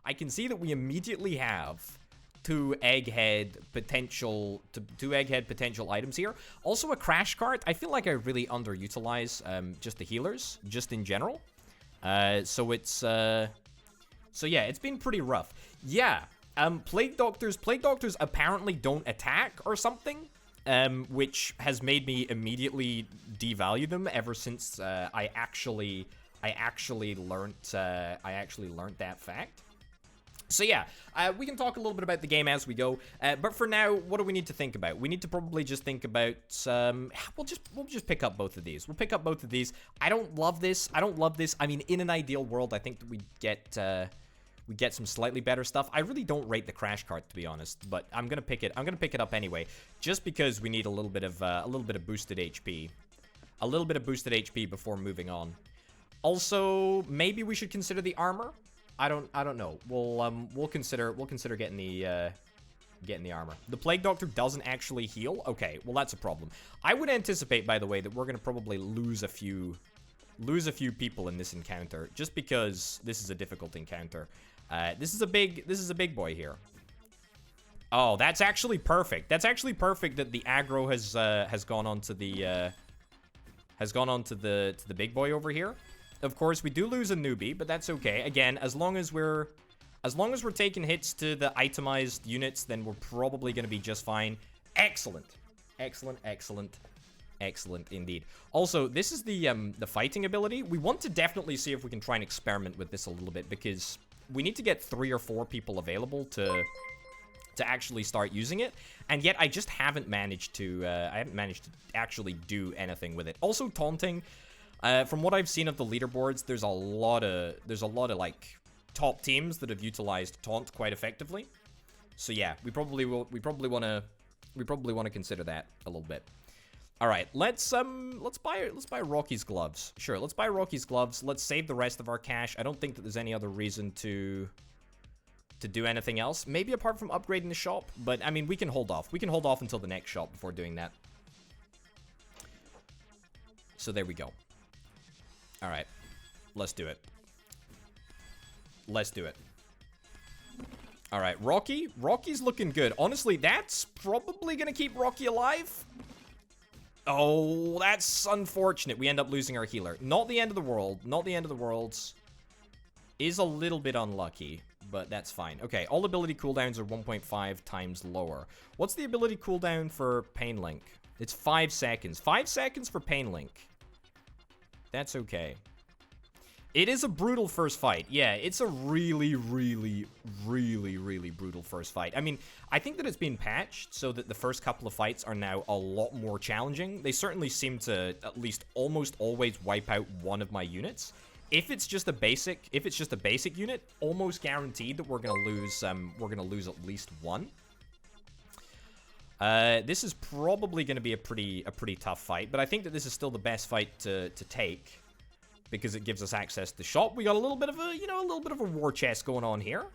I can see that we immediately have two egghead potential items here. Also a crash cart. I feel like I really underutilize just the healers, just in general. So yeah, it's been pretty rough. Yeah, plague doctors apparently don't attack or something, which has made me immediately devalue them ever since I actually learned that fact. So yeah, we can talk a little bit about the game as we go, but for now, what do we need to think about? We need to probably just think about, we'll just pick up both of these. We'll pick up both of these. I don't love this. I mean, in an ideal world, I think that we get some slightly better stuff. I really don't rate the crash cart, to be honest, but I'm gonna pick it up anyway, just because we need a little bit of boosted HP, a little bit of boosted HP before moving on. Also, maybe we should consider the armor. I don't know. We'll consider getting the armor. The plague doctor doesn't actually heal. Okay, well that's a problem. I would anticipate, by the way, that we're gonna probably lose a few people in this encounter, just because this is a difficult encounter. This is a big boy here. Oh, that's actually perfect. That's actually perfect that the aggro has gone on to the big boy over here. Of course, we do lose a newbie, but that's okay. Again, as long as we're taking hits to the itemized units, then we're probably going to be just fine. Excellent. Excellent, excellent, excellent indeed. Also, this is the fighting ability. We want to definitely see if we can try and experiment with this a little bit, because we need to get 3 or 4 people available to actually start using it, and yet I just haven't managed to actually do anything with it. Also, taunting. From what I've seen of the leaderboards, there's a lot of like top teams that have utilized taunt quite effectively. So yeah, we probably want to consider that a little bit. All right, let's buy Rocky's gloves. Sure, let's buy Rocky's gloves. Let's save the rest of our cash. I don't think that there's any other reason to do anything else. Maybe apart from upgrading the shop, but I mean, we can hold off. We can hold off until the next shop before doing that. So there we go. All right, let's do it. Let's do it. All right, Rocky's looking good. Honestly, that's probably gonna keep Rocky alive. Oh, that's unfortunate. We end up losing our healer. Not the end of the world. Not the end of the world. Is a little bit unlucky, but that's fine. Okay, all ability cooldowns are 1.5 times lower. What's the ability cooldown for Pain Link? It's 5 seconds. 5 seconds for Pain Link. That's okay. It is a brutal first fight. Yeah, it's a really, really, really, really brutal first fight. I mean, I think that it's been patched so that the first couple of fights are now a lot more challenging. They certainly seem to at least almost always wipe out one of my units. If it's just a basic unit, almost guaranteed that we're gonna lose at least one. This is probably gonna be a pretty tough fight, but I think that this is still the best fight to take, because it gives us access to shop. We got a little bit of a war chest going on here.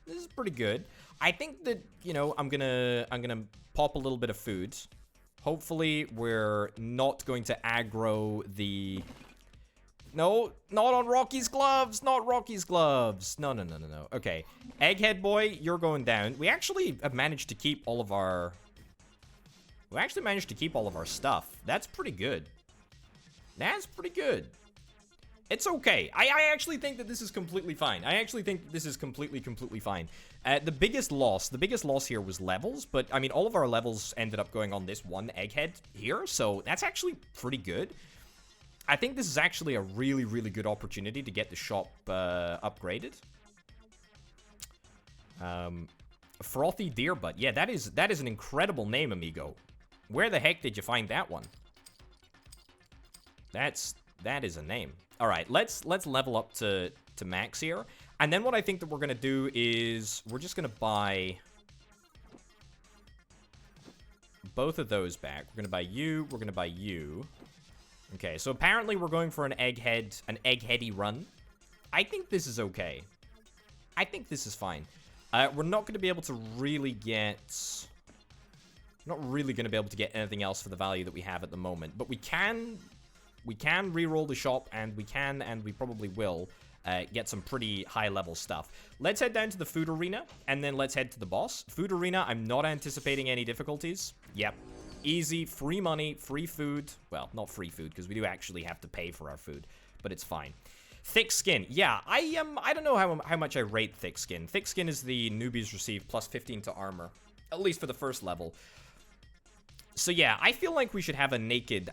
This is pretty good. I think that, I'm gonna pop a little bit of food. Hopefully we're not going to aggro the... No, not on Rocky's gloves. Not Rocky's gloves. No. Okay. Egghead boy, you're going down. We actually have managed to keep all of our... We actually managed to keep all of our stuff. That's pretty good. That's pretty good. It's okay. I actually think that this is completely fine. I actually think this is completely fine. The biggest loss here was levels, but I mean, all of our levels ended up going on this one egghead here, so that's actually pretty good. I think this is actually a really, really good opportunity to get the shop upgraded. Frothy Deerbutt. Yeah, that is an incredible name, amigo. Where the heck did you find that one? That is a name. All right, let's level up to max here. And then what I think that we're going to do is we're just going to buy both of those back. We're going to buy you. We're going to buy you. Okay, so apparently we're going for an eggheady run. I think this is okay. I think this is fine. We're not going to be able to really get... Not really going to be able to get anything else for the value that we have at the moment. But we can re-roll the shop, and we probably will, get some pretty high-level stuff. Let's head down to the food arena, and then let's head to the boss. Food arena, I'm not anticipating any difficulties. Yep. Easy, free money, free food. Well, not free food, because we do actually have to pay for our food, but it's fine. Thick skin. Yeah, I don't know how much I rate thick skin. Thick skin is the newbies receive plus 15 to armor, at least for the first level. So yeah, I feel like we should have a naked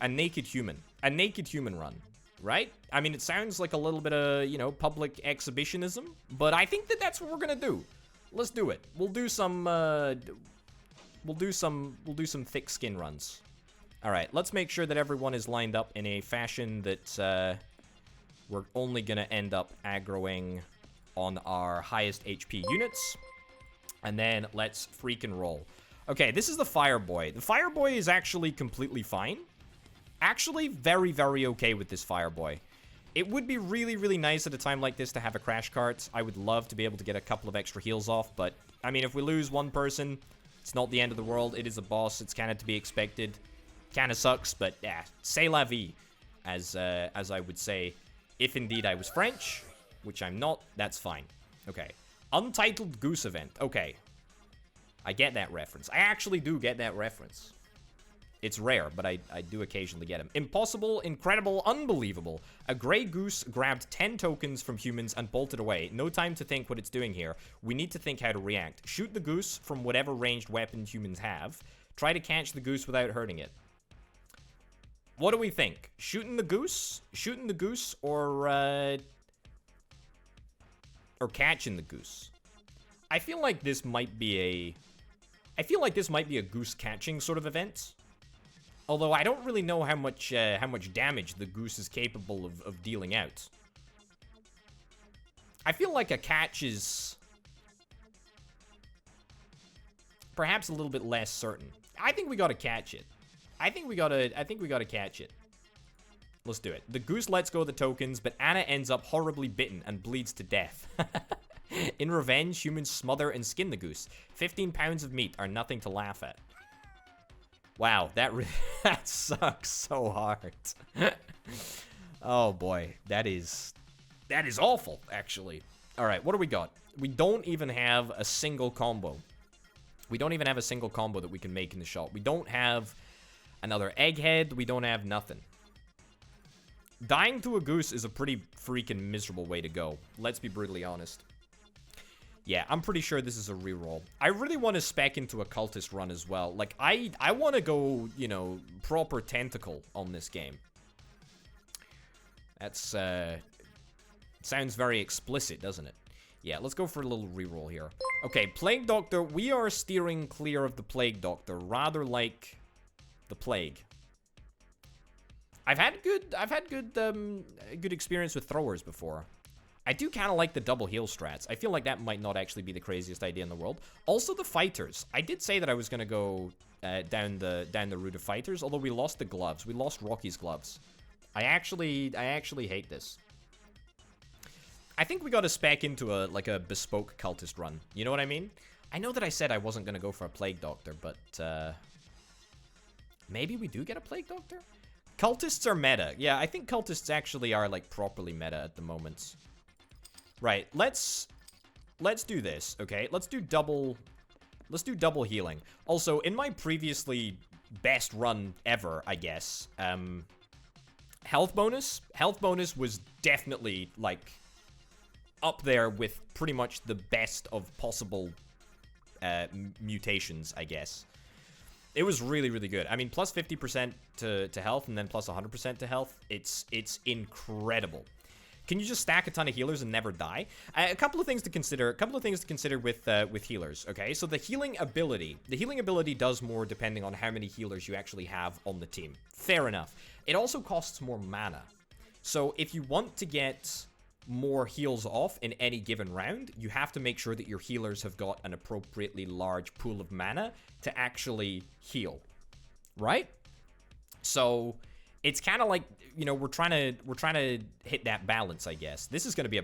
human run, right? I mean, it sounds like a little bit of, you know, public exhibitionism, but I think that that's what we're gonna do. Let's do it. We'll do some thick skin runs. All right, let's make sure that everyone is lined up in a fashion that we're only gonna end up aggroing on our highest HP units, and then let's freaking roll. Okay, this is the Fireboy. The Fireboy is actually completely fine. Actually, very, very okay with this Fireboy. It would be really, really nice at a time like this to have a crash cart. I would love to be able to get a couple of extra heals off, but, I mean, if we lose one person, it's not the end of the world. It is a boss. It's kind of to be expected. Kind of sucks, but, yeah, c'est la vie, as I would say. If indeed I was French, which I'm not, that's fine. Okay. Untitled Goose Event. Okay. I get that reference. I actually do get that reference. It's rare, but I do occasionally get them. Impossible, incredible, unbelievable. A gray goose grabbed 10 tokens from humans and bolted away. No time to think what it's doing here. We need to think how to react. Shoot the goose from whatever ranged weapon humans have. Try to catch the goose without hurting it. What do we think? Shooting the goose? Shooting the goose or catching the goose? I feel like this might be a goose catching sort of event. Although I don't really know how much damage the goose is capable of dealing out. I feel like a catch is perhaps a little bit less certain. I think we gotta catch it. I think we gotta catch it. Let's do it. The goose lets go of the tokens, but Anna ends up horribly bitten and bleeds to death. In revenge, humans smother and skin the goose. 15 pounds of meat are nothing to laugh at. Wow, that sucks so hard. Oh boy, that is awful, actually. All right, what do we got? We don't even have a single combo. We don't even have a single combo that we can make in the shop. We don't have another egghead. We don't have nothing. Dying to a goose is a pretty freaking miserable way to go. Let's be brutally honest. Yeah, I'm pretty sure this is a reroll. I really want to spec into a cultist run as well. Like, I want to go, you know, proper tentacle on this game. That's, sounds very explicit, doesn't it? Yeah, let's go for a little reroll here. Okay, Plague Doctor. We are steering clear of the Plague Doctor, rather like the Plague. I've had good experience with throwers before. I do kind of like the double heal strats. I feel like that might not actually be the craziest idea in the world. Also, the fighters. I did say that I was gonna go down the route of fighters, although we lost the gloves. We lost Rocky's gloves. I actually hate this. I think we got to spec into a bespoke cultist run. You know what I mean? I know that I said I wasn't gonna go for a Plague Doctor, but maybe we do get a Plague Doctor. Cultists are meta. Yeah, I think cultists actually are like properly meta at the moment. Right, let's do this, okay? Let's do double healing. Also, in my previously best run ever, I guess, health bonus was definitely, like, up there with pretty much the best of possible mutations, I guess. It was really, really good. I mean, plus 50% to health and then plus 100% to health. It's incredible. Can you just stack a ton of healers and never die? A couple of things to consider. With healers. Okay, so the healing ability does more depending on how many healers you actually have on the team. Fair enough. It also costs more mana. So if you want to get more heals off in any given round, you have to make sure that your healers have got an appropriately large pool of mana to actually heal, right? So it's kind of like, you know, we're trying to hit that balance, I guess. This is going to be a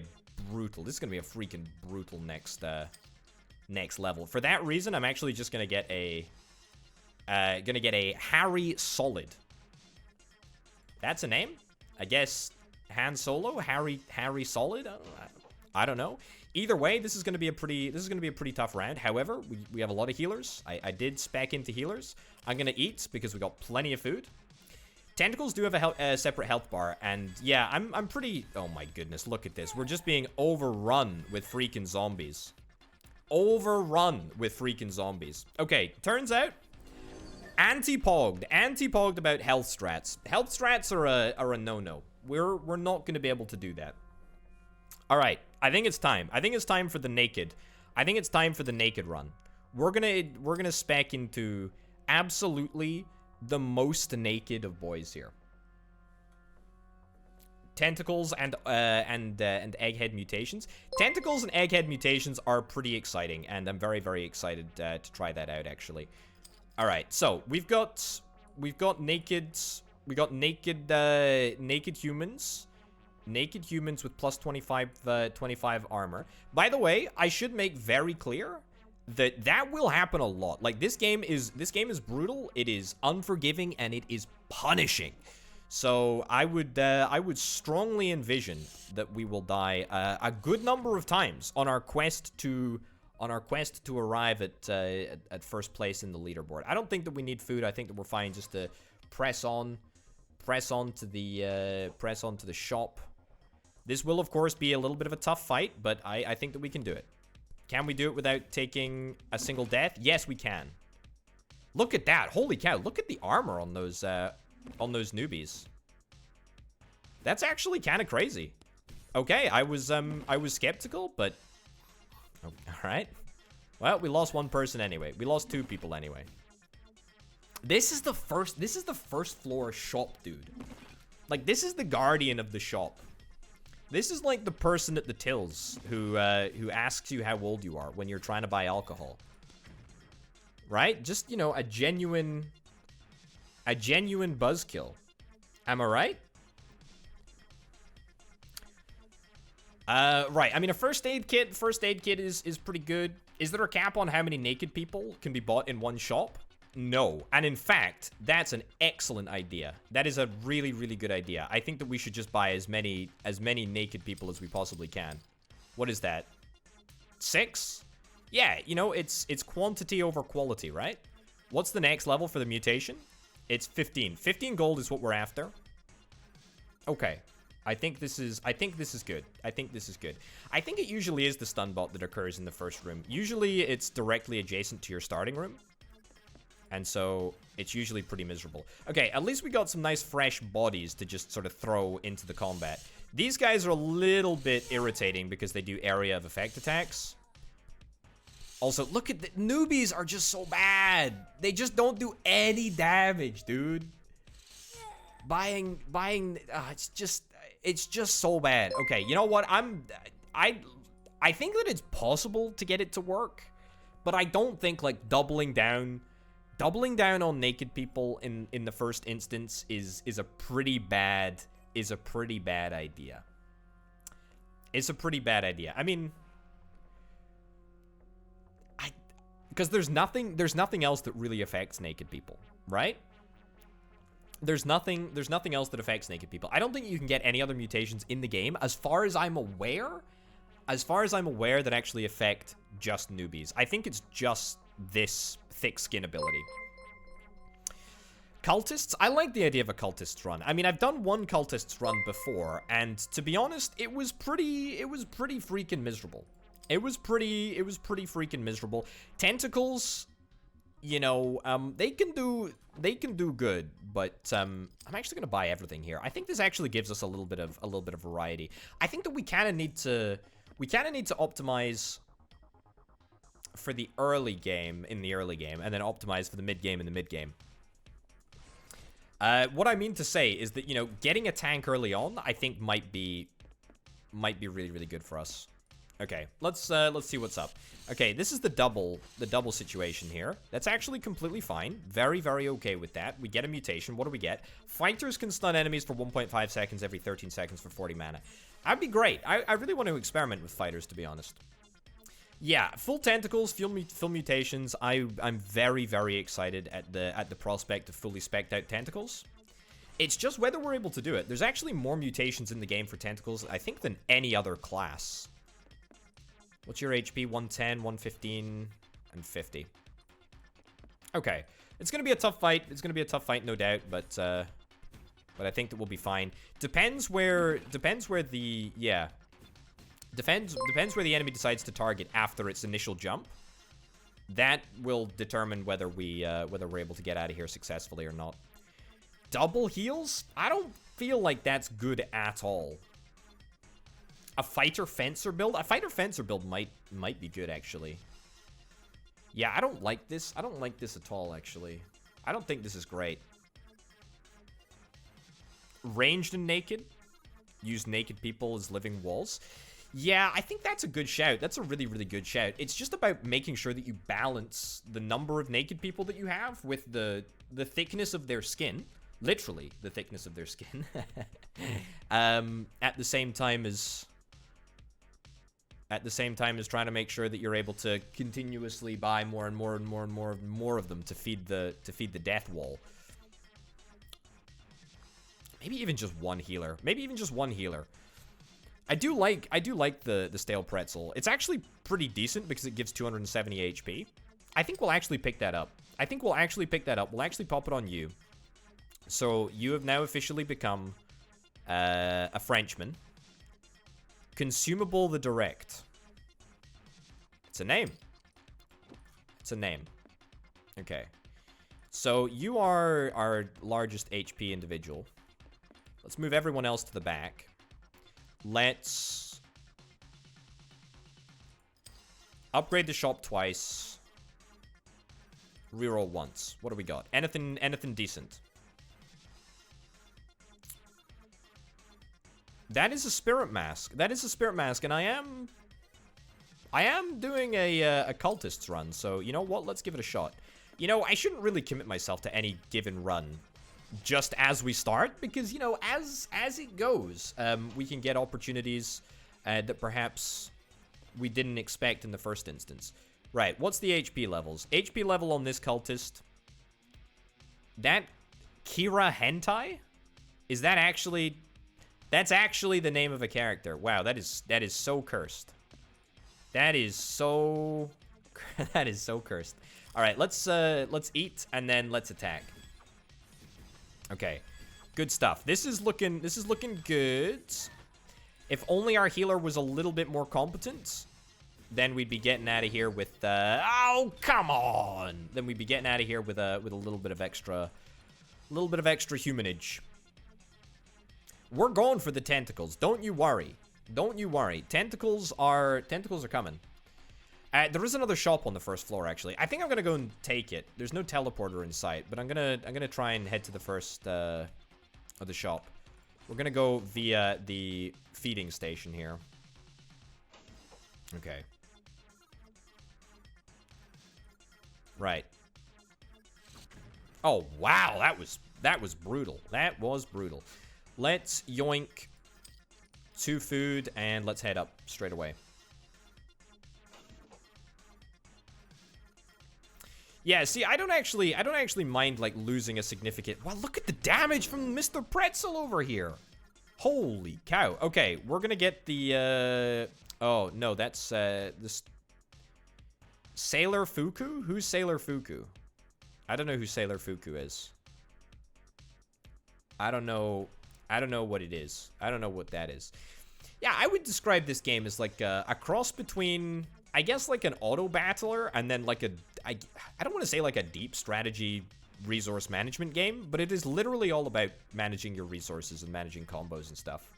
freaking brutal next level. For that reason, I'm actually just going to get a Harry Solid. That's a name? I guess Han Solo, Harry Solid. I don't know. Either way, this is going to be a pretty tough round. However, we have a lot of healers. I did spec into healers. I'm going to eat because we got plenty of food. Tentacles do have a separate health bar, and yeah, I'm pretty... Oh my goodness, look at this. We're just being overrun with freaking zombies. Overrun with freaking zombies. Okay, turns out, anti-pogged. Anti-pogged about health strats. Health strats are a no-no. We're not going to be able to do that. All right, I think it's time. I think it's time for the naked. I think it's time for the naked run. We're gonna spec into absolutely the most naked of boys here. Tentacles and egghead mutations. Tentacles and egghead mutations are pretty exciting, and I'm very, very excited to try that out, actually. All right, so we've got naked humans. Naked humans with plus 25 armor. By the way, I should make very clear that will happen a lot. Like, this game is brutal, it is unforgiving, and it is punishing. So I would strongly envision that we will die a good number of times on our quest to arrive at first place in the leaderboard. I don't think that we need food. I think that we're fine just to press on to the shop. This will, of course, be a little bit of a tough fight, but I think that we can do it. Can we do it without taking a single death? Yes, we can. Look at that. Holy cow. Look at the armor on those newbies. That's actually kind of crazy. Okay, I was skeptical, but oh, all right. Well, we lost one person anyway. We lost two people anyway. This is the first floor shop, dude. Like, this is the guardian of the shop. This is like the person at the tills who asks you how old you are when you're trying to buy alcohol. Right? Just, you know, a genuine buzzkill. Am I right? Right. I mean, a first aid kit is pretty good. Is there a cap on how many naked people can be bought in one shop? No. And in fact, that's an excellent idea. That is a really, really good idea. I think that we should just buy as many naked people as we possibly can. What is that? 6? Yeah, you know, it's quantity over quality, right? What's the next level for the mutation? It's 15. 15 gold is what we're after. Okay. I think this is good. I think this is good. I think it usually is the stun bot that occurs in the first room. Usually it's directly adjacent to your starting room. And so it's usually pretty miserable. Okay, at least we got some nice fresh bodies to just sort of throw into the combat. These guys are a little bit irritating because they do area of effect attacks. Also, look at the newbies are just so bad. They just don't do any damage, dude. Buying, it's just so bad. Okay, you know what? I think that it's possible to get it to work, but I don't think like doubling down on naked people in the first instance is a pretty bad idea. It's a pretty bad idea. I mean, because there's nothing else that really affects naked people, right? There's nothing else that affects naked people. I don't think you can get any other mutations in the game, as far as I'm aware, that actually affect just newbies. I think it's just this thick skin ability. Cultists? I like the idea of a cultist run. I mean, I've done one cultist run before, and to be honest, it was pretty freaking miserable. It was pretty freaking miserable. Tentacles, you know, they can do good, but I'm actually gonna buy everything here. I think this actually gives us a little bit of variety. I think that we kind of need to optimize for the early game in the early game, and then optimize for the mid game in the mid game. What I mean to say is that, you know, getting a tank early on, I think might be really, really good for us. Okay, let's see what's up. Okay, this is the double situation here. That's actually completely fine. Very, very okay with that. We get a mutation. What do we get? Fighters can stun enemies for 1.5 seconds every 13 seconds for 40 mana. That'd be great. I really want to experiment with fighters, to be honest. Yeah, full tentacles, full mutations. I'm very, very excited at the prospect of fully spec'd out tentacles. It's just whether we're able to do it. There's actually more mutations in the game for tentacles, I think, than any other class. What's your HP? 110, 115, and 50. Okay. It's going to be a tough fight. It's going to be a tough fight, no doubt, but I think that we'll be fine. Depends where the, yeah. Depends where the enemy decides to target after its initial jump. That will determine whether we're able to get out of here successfully or not. Double heals? I don't feel like that's good at all. A fighter fencer build? A fighter fencer build might be good, actually. Yeah, I don't like this. I don't like this at all, actually. I don't think this is great. Ranged and naked? Use naked people as living walls? Yeah, I think that's a good shout. That's a really, really good shout. It's just about making sure that you balance the number of naked people that you have with the thickness of their skin. Literally, the thickness of their skin. At the same time as trying to make sure that you're able to continuously buy more and more and more and more and more of them to feed the death wall. Maybe even just one healer. Maybe even just one healer. I do like the stale pretzel. It's actually pretty decent because it gives 270 HP. I think we'll actually pick that up. We'll actually pop it on you. So you have now officially become a Frenchman. Consumable the Direct. It's a name. It's a name. Okay. So you are our largest HP individual. Let's move everyone else to the back. Let's upgrade the shop twice. Reroll once. What do we got? Anything decent. That is a spirit mask. That is a spirit mask, and I am doing a cultists run, so you know what? Let's give it a shot. You know, I shouldn't really commit myself to any given run just as we start, because, you know, as it goes, we can get opportunities that perhaps we didn't expect in the first instance. Right, what's the HP levels? HP level on this cultist. That Kira Hentai? Is that actually... That's actually the name of a character. Wow, that is so cursed. That is so that is so cursed. All right, let's eat and then let's attack. Okay. Good stuff. This is looking good. If only our healer was a little bit more competent, then we'd be getting out of here with oh, come on. Then we'd be getting out of here with a little bit of extra humanage. We're going for the tentacles. Don't you worry. Don't you worry. Tentacles are coming. There is another shop on the first floor, actually. I think I'm gonna go and take it. There's no teleporter in sight, but I'm gonna try and head to the first of the shop. We're gonna go via the feeding station here. Okay. Right. Oh wow, that was brutal. That was brutal. Let's yoink 2 food and let's head up straight away. Yeah, see, I don't actually mind like losing a significant. Wow, look at the damage from Mr. Pretzel over here. Holy cow. Okay, we're gonna get the oh no, that's this Sailor Fuku? Who's Sailor Fuku? I don't know who Sailor Fuku is. I don't know what it is. I don't know what that is. Yeah, I would describe this game as like a cross between, I guess, like an auto battler and then like I don't want to say like a deep strategy resource management game, but it is literally all about managing your resources and managing combos and stuff.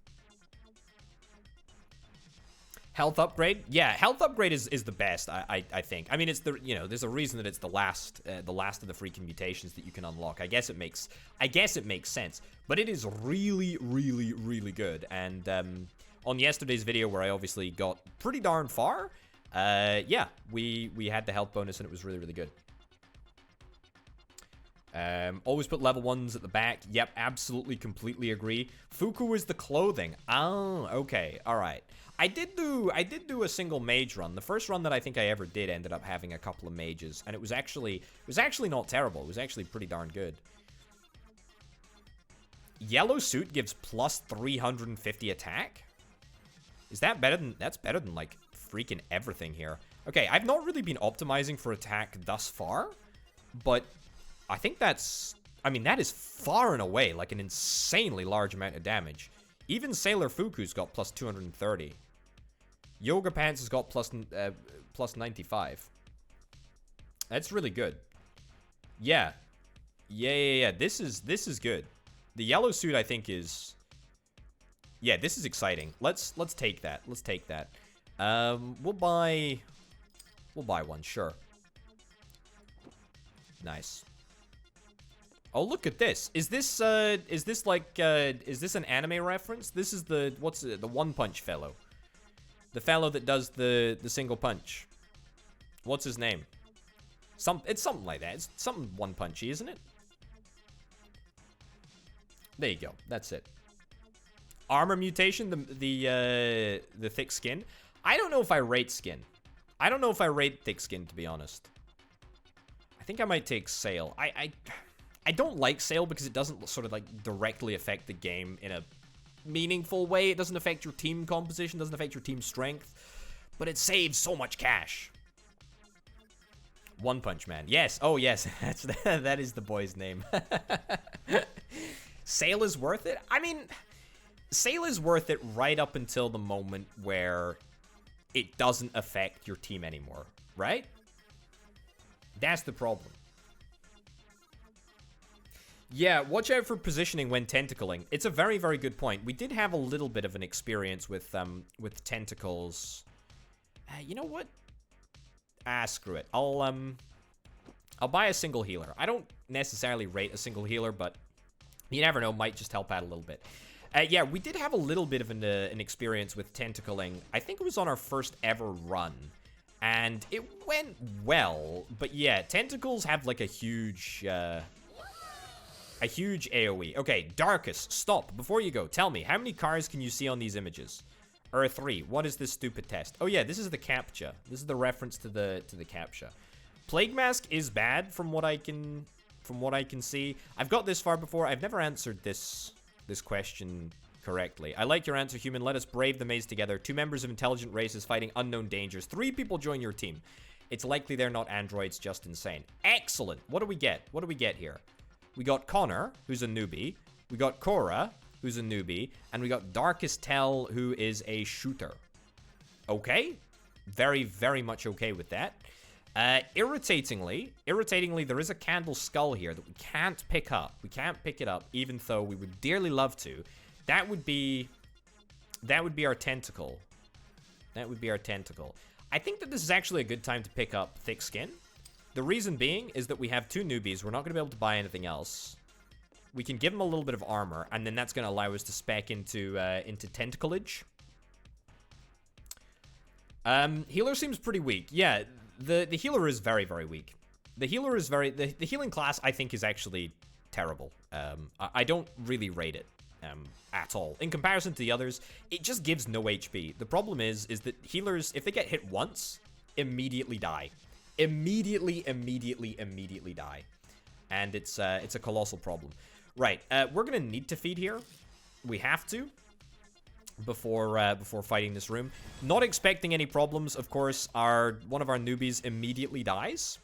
Health upgrade? Yeah, health upgrade is the best, I think. I mean, it's the, you know, there's a reason that it's the last of the freaking mutations that you can unlock. I guess it makes sense, but it is really, really, really good. And on yesterday's video, where I obviously got pretty darn far, yeah, we had the health bonus and it was really, really good. Always put level 1s at the back. Yep, absolutely, completely agree. Fuku is the clothing. Oh, okay, all right. I did do a single mage run. The first run that I think I ever did ended up having a couple of mages, and it was actually not terrible. It was actually pretty darn good. Yellow suit gives plus 350 attack? Is that better than... That's better than, like, freaking everything here. Okay, I've not really been optimizing for attack thus far, but I think that's... I mean, that is far and away, like, an insanely large amount of damage. Even Sailor Fuku's got plus 230. Yoga Pants has got plus 95. That's really good. Yeah. Yeah. This is good. The yellow suit, I think, is... Yeah, this is exciting. Let's take that. Let's take that. We'll buy one, sure. Nice. Oh, look at this. Is this an anime reference? This is the One Punch fellow. The fellow that does the single punch. What's his name? It's something like that. It's something One Punchy, isn't it? There you go. That's it. Armor mutation, the thick skin. I don't know if I rate skin. I don't know if I rate thick skin, to be honest. I think I might take Sail. I don't like Sail because it doesn't sort of like directly affect the game in a meaningful way. It doesn't affect your team composition, doesn't affect your team strength, but it saves so much cash. One Punch Man. Yes. Oh, yes. That is the boy's name. Sail is worth it? I mean, Sail is worth it right up until the moment where it doesn't affect your team anymore, right? That's the problem. Yeah, watch out for positioning when tentacling. It's a very, very good point. We did have a little bit of an experience with tentacles. You know what? Screw it. I'll buy a single healer. I don't necessarily rate a single healer, but you never know, might just help out a little bit. Yeah, we did have a little bit of an experience with tentacling. I think it was on our first ever run, and it went well. But yeah, tentacles have like a huge AoE. Okay, Darkus, stop. Before you go, tell me, how many cars can you see on these images? 3. What is this stupid test? Oh yeah, this is the CAPTCHA. This is the reference to the CAPTCHA. Plague Mask is bad from what I can see. I've got this far before. I've never answered this question correctly. I like your answer, human. Let us brave the maze together. 2 members of intelligent races fighting unknown dangers. 3 people join your team. It's likely they're not androids, just insane. Excellent. What do we get? What do we get here? We got Connor, who's a newbie. We got Cora, who's a newbie. And we got Darkest Tell, who is a shooter. Okay. Very, very much okay with that. Irritatingly, there is a candle skull here that we can't pick up. We can't pick it up, even though we would dearly love to. That would be our tentacle. That would be our tentacle. I think that this is actually a good time to pick up thick skin. The reason being is that we have 2 newbies. We're not going to be able to buy anything else. We can give them a little bit of armor, and then that's going to allow us to spec into tentacleage. Healer seems pretty weak. Yeah, the healer is very, very weak. The healer is the healing class, I think, is actually terrible. I don't really rate it at all. In comparison to the others, it just gives no HP. The problem is that healers, if they get hit once, immediately die. Immediately die. And it's a colossal problem. Right, we're gonna need to feed here. We have to. Before fighting this room. Not expecting any problems, of course. One of our newbies immediately dies,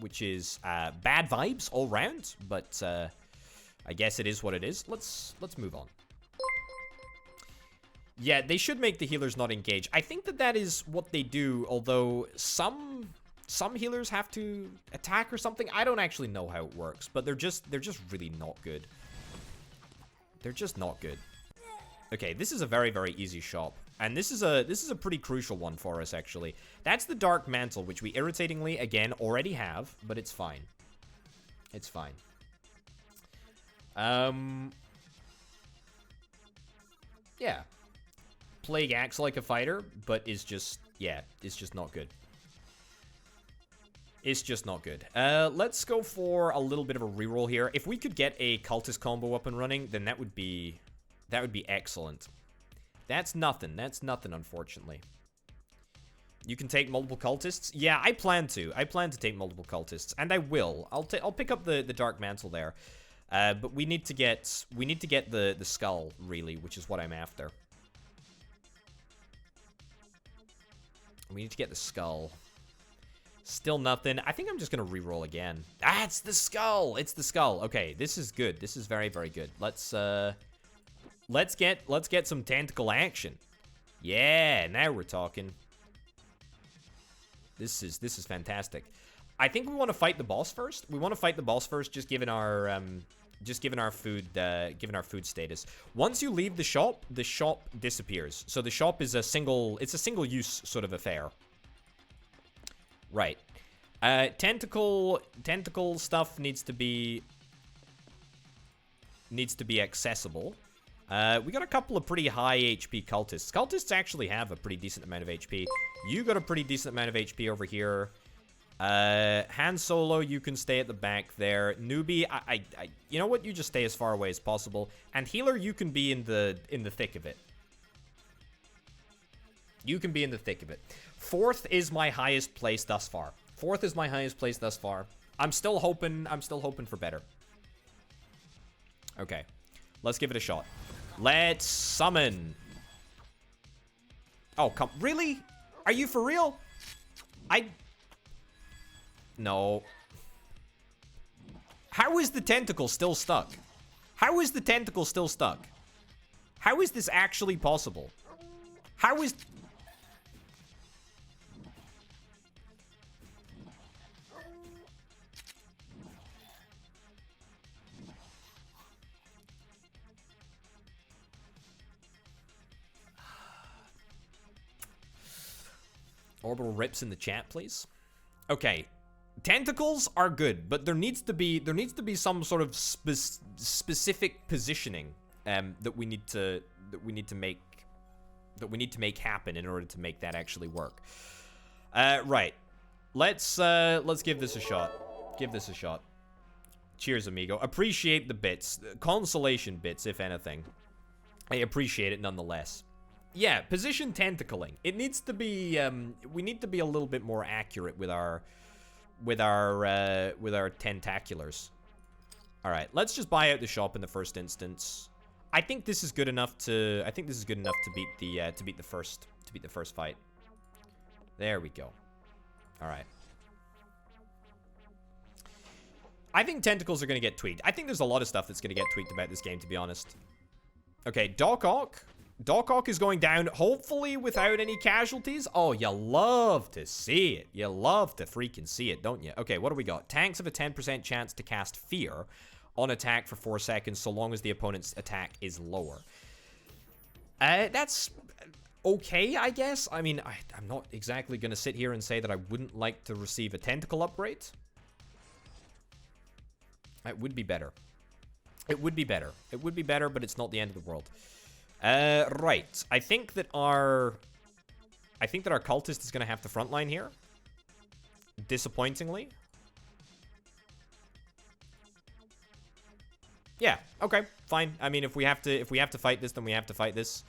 which is bad vibes all round, but I guess it is what it is. Let's move on. Yeah, they should make the healers not engage. I think that is what they do, although some healers have to attack or something. I don't actually know how it works, but they're just really not good. They're just not good. Okay, this is a very, very easy shop. And this is a pretty crucial one for us, actually. That's the Dark Mantle, which we irritatingly, again, already have, but it's fine. It's fine. Yeah. Plague acts like a fighter, but is just, yeah, it's just not good. It's just not good. Let's go for a little bit of a reroll here. If we could get a cultist combo up and running, then that would be excellent. That's nothing. That's nothing, unfortunately. You can take multiple cultists? Yeah, I plan to. I plan to take multiple cultists, and I will. I'll pick up the Dark Mantle there. But we need to get the skull, really, which is what I'm after. We need to get the skull. Still nothing. I think I'm just gonna re-roll again. Ah, it's the skull. It's the skull. Okay, this is good. This is very, very good. Let's get some tentacle action. Yeah, now we're talking. This is fantastic. I think we want to fight the boss first. We want to fight the boss first, just given our food status. Once you leave the shop disappears. So the shop is a single use sort of affair. Right. Tentacle stuff needs to be accessible. We got a couple of pretty high HP cultists. Cultists actually have a pretty decent amount of HP. You got a pretty decent amount of HP over here. Han Solo, you can stay at the back there. Newbie, you know what? You just stay as far away as possible. And healer, you can be in the thick of it. You can be in the thick of it. Fourth is my highest place thus far. I'm still hoping for better. Okay. Let's give it a shot. Let's summon. Oh, come. Really? Are you for real? No. How is the tentacle still stuck? How is the tentacle still stuck? How is this actually possible? How is... Orbital rips in the chat, please. Okay. Tentacles are good, but there needs to be some sort of specific positioning that we need to make happen in order to make that actually work. Right. Let's give this a shot. Cheers, amigo. Appreciate the bits. Consolation bits, if anything. I appreciate it nonetheless. Yeah, position tentacling. It needs to be we need to be a little bit more accurate with our tentaculars. All right, let's just buy out the shop in the first instance. I think this is good enough to beat the first fight. There we go. All right. I think tentacles are going to get tweaked. I think there's a lot of stuff that's going to get tweaked about this game, to be honest. Okay, Doc Ock. Doc Ock is going down, hopefully without any casualties. Oh, you love to see it. You love to freaking see it, don't you? Okay, what do we got? Tanks have a 10% chance to cast Fear on attack for 4 seconds, so long as the opponent's attack is lower. That's okay, I guess. I mean, I'm not exactly going to sit here and say that I wouldn't like to receive a tentacle upgrade. It would be better. It would be better. It would be better, but it's not the end of the world. Right. I think that our cultist is going to have to frontline here. Disappointingly. Yeah. Okay. Fine. I mean, if we have to fight this, then we have to fight this.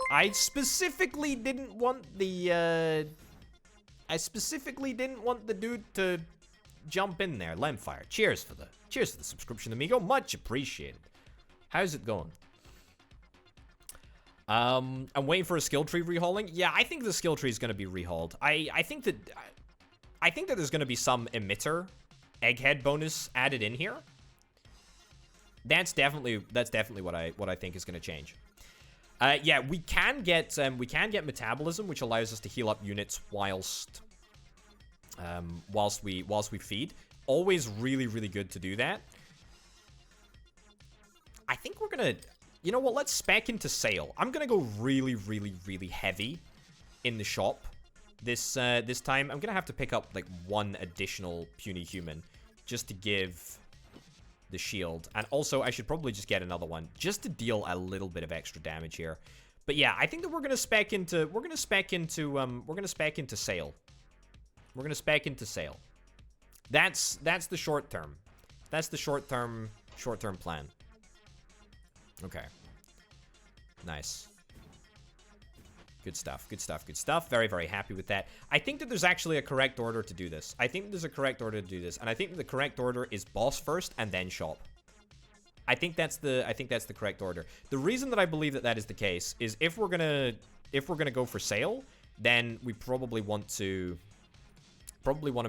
I specifically didn't want the dude to jump in there. Lemfire. Cheers for the subscription, amigo. Much appreciated. How's it going? I'm waiting for a skill tree rehauling. Yeah, I think the skill tree is going to be rehauled. I think that there's going to be some emitter egghead bonus added in here. That's definitely what I think is going to change. Yeah, we can get metabolism, which allows us to heal up units whilst we feed. Always really, really good to do that. I think we're gonna, you know what? Let's spec into sale. I'm gonna go really, really, really heavy in the shop this time. I'm gonna have to pick up like one additional puny human just to give the shield, and also I should probably just get another one just to deal a little bit of extra damage here. But yeah, I think that we're gonna spec into sale. We're gonna spec into sale. That's the short term. That's the short term plan. Okay. Nice. Good stuff, good stuff, good stuff. Very, very happy with that. I think that there's actually a correct order to do this. I think there's a correct order to do this. And I think the correct order is boss first and then shop. I think that's the correct order. The reason that I believe that that is the case is if we're gonna go for sale, then we probably want to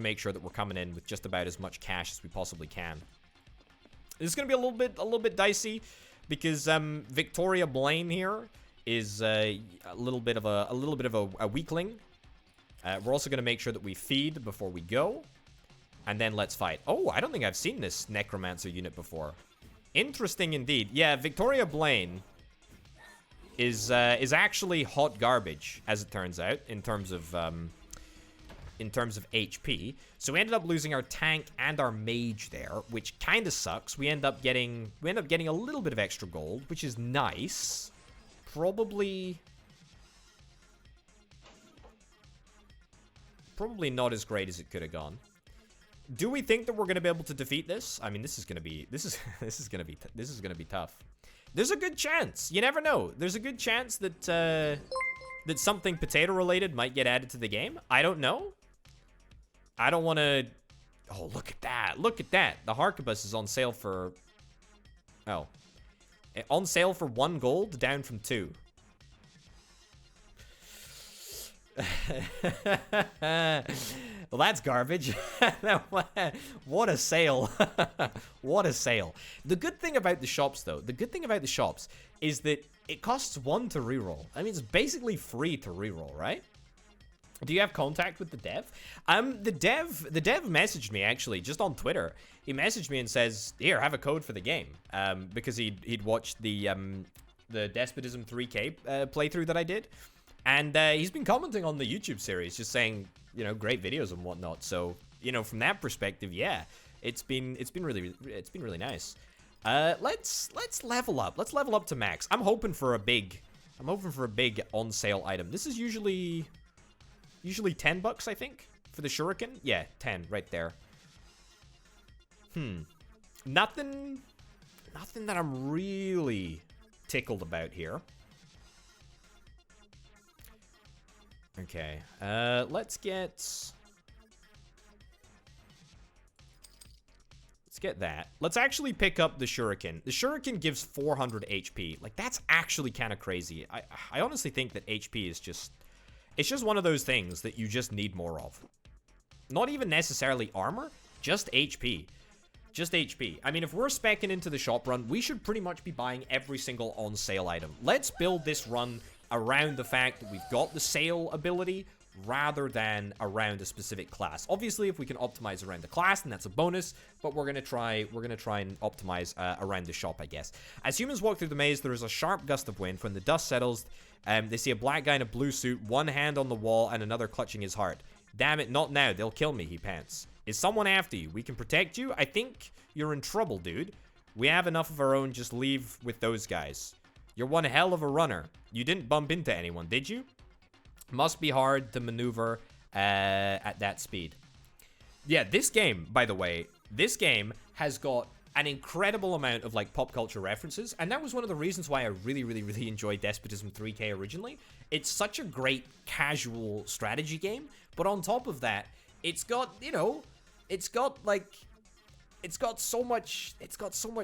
make sure that we're coming in with just about as much cash as we possibly can. This is gonna be a little bit dicey because Victoria Blaine here is a little bit of a weakling. We're also gonna make sure that we feed before we go, and then let's fight. Oh, I don't think I've seen this necromancer unit before. Interesting indeed. Yeah, Victoria Blaine is actually hot garbage, as it turns out, in terms of HP. So we ended up losing our tank and our mage there, which kind of sucks. We end up getting a little bit of extra gold, which is nice. Probably not as great as it could have gone. Do we think that we're going to be able to defeat this? I mean, this is going to be tough. There's a good chance. You never know. There's a good chance that that something potato related might get added to the game. I don't know. I don't want to. Oh, look at that. Look at that. The Harkabus is on sale for on sale for 1 gold, down from 2. Well, that's garbage. What a sale. What a sale. The good thing about the shops, though, is that it costs 1 to reroll. I mean, it's basically free to reroll, right? Do you have contact with the dev? The dev messaged me, actually, just on Twitter. He messaged me and says, here, have a code for the game. Because he'd watched the Despotism 3K playthrough that I did. And he's been commenting on the YouTube series, just saying, you know, great videos and whatnot. So, you know, from that perspective, yeah, it's been really nice. Let's level up. Let's level up to max. I'm hoping for a big on sale item. This is usually $10, I think, for the shuriken. Yeah, 10 right there. Nothing that I'm really tickled about here. Okay, let's get that. Let's actually pick up the shuriken. The shuriken gives 400 HP. Like, that's actually kind of crazy. I honestly think that HP is just, it's just one of those things that you just need more of. Not even necessarily armor, just HP. Just HP. I mean, if we're speccing into the shop run, we should pretty much be buying every single on sale item. Let's build this run around the fact that we've got the sale ability rather than around a specific class. Obviously, if we can optimize around the class, then that's a bonus, but we're gonna try and optimize around the shop, I guess. As humans walk through the maze, there is a sharp gust of wind. When the dust settles, they see a black guy in a blue suit, one hand on the wall and another clutching his heart. Damn it, not now, they'll kill me, he pants. Is someone after you? We can protect you? I think you're in trouble, dude. We have enough of our own, just leave with those guys. You're one hell of a runner. You didn't bump into anyone, did you? Must be hard to maneuver at that speed. Yeah, this game, by the way, this game has got an incredible amount of, like, pop culture references, and that was one of the reasons why I really enjoyed Despotism 3K originally. It's such a great casual strategy game, but on top of that, it's got, you know, it's got so much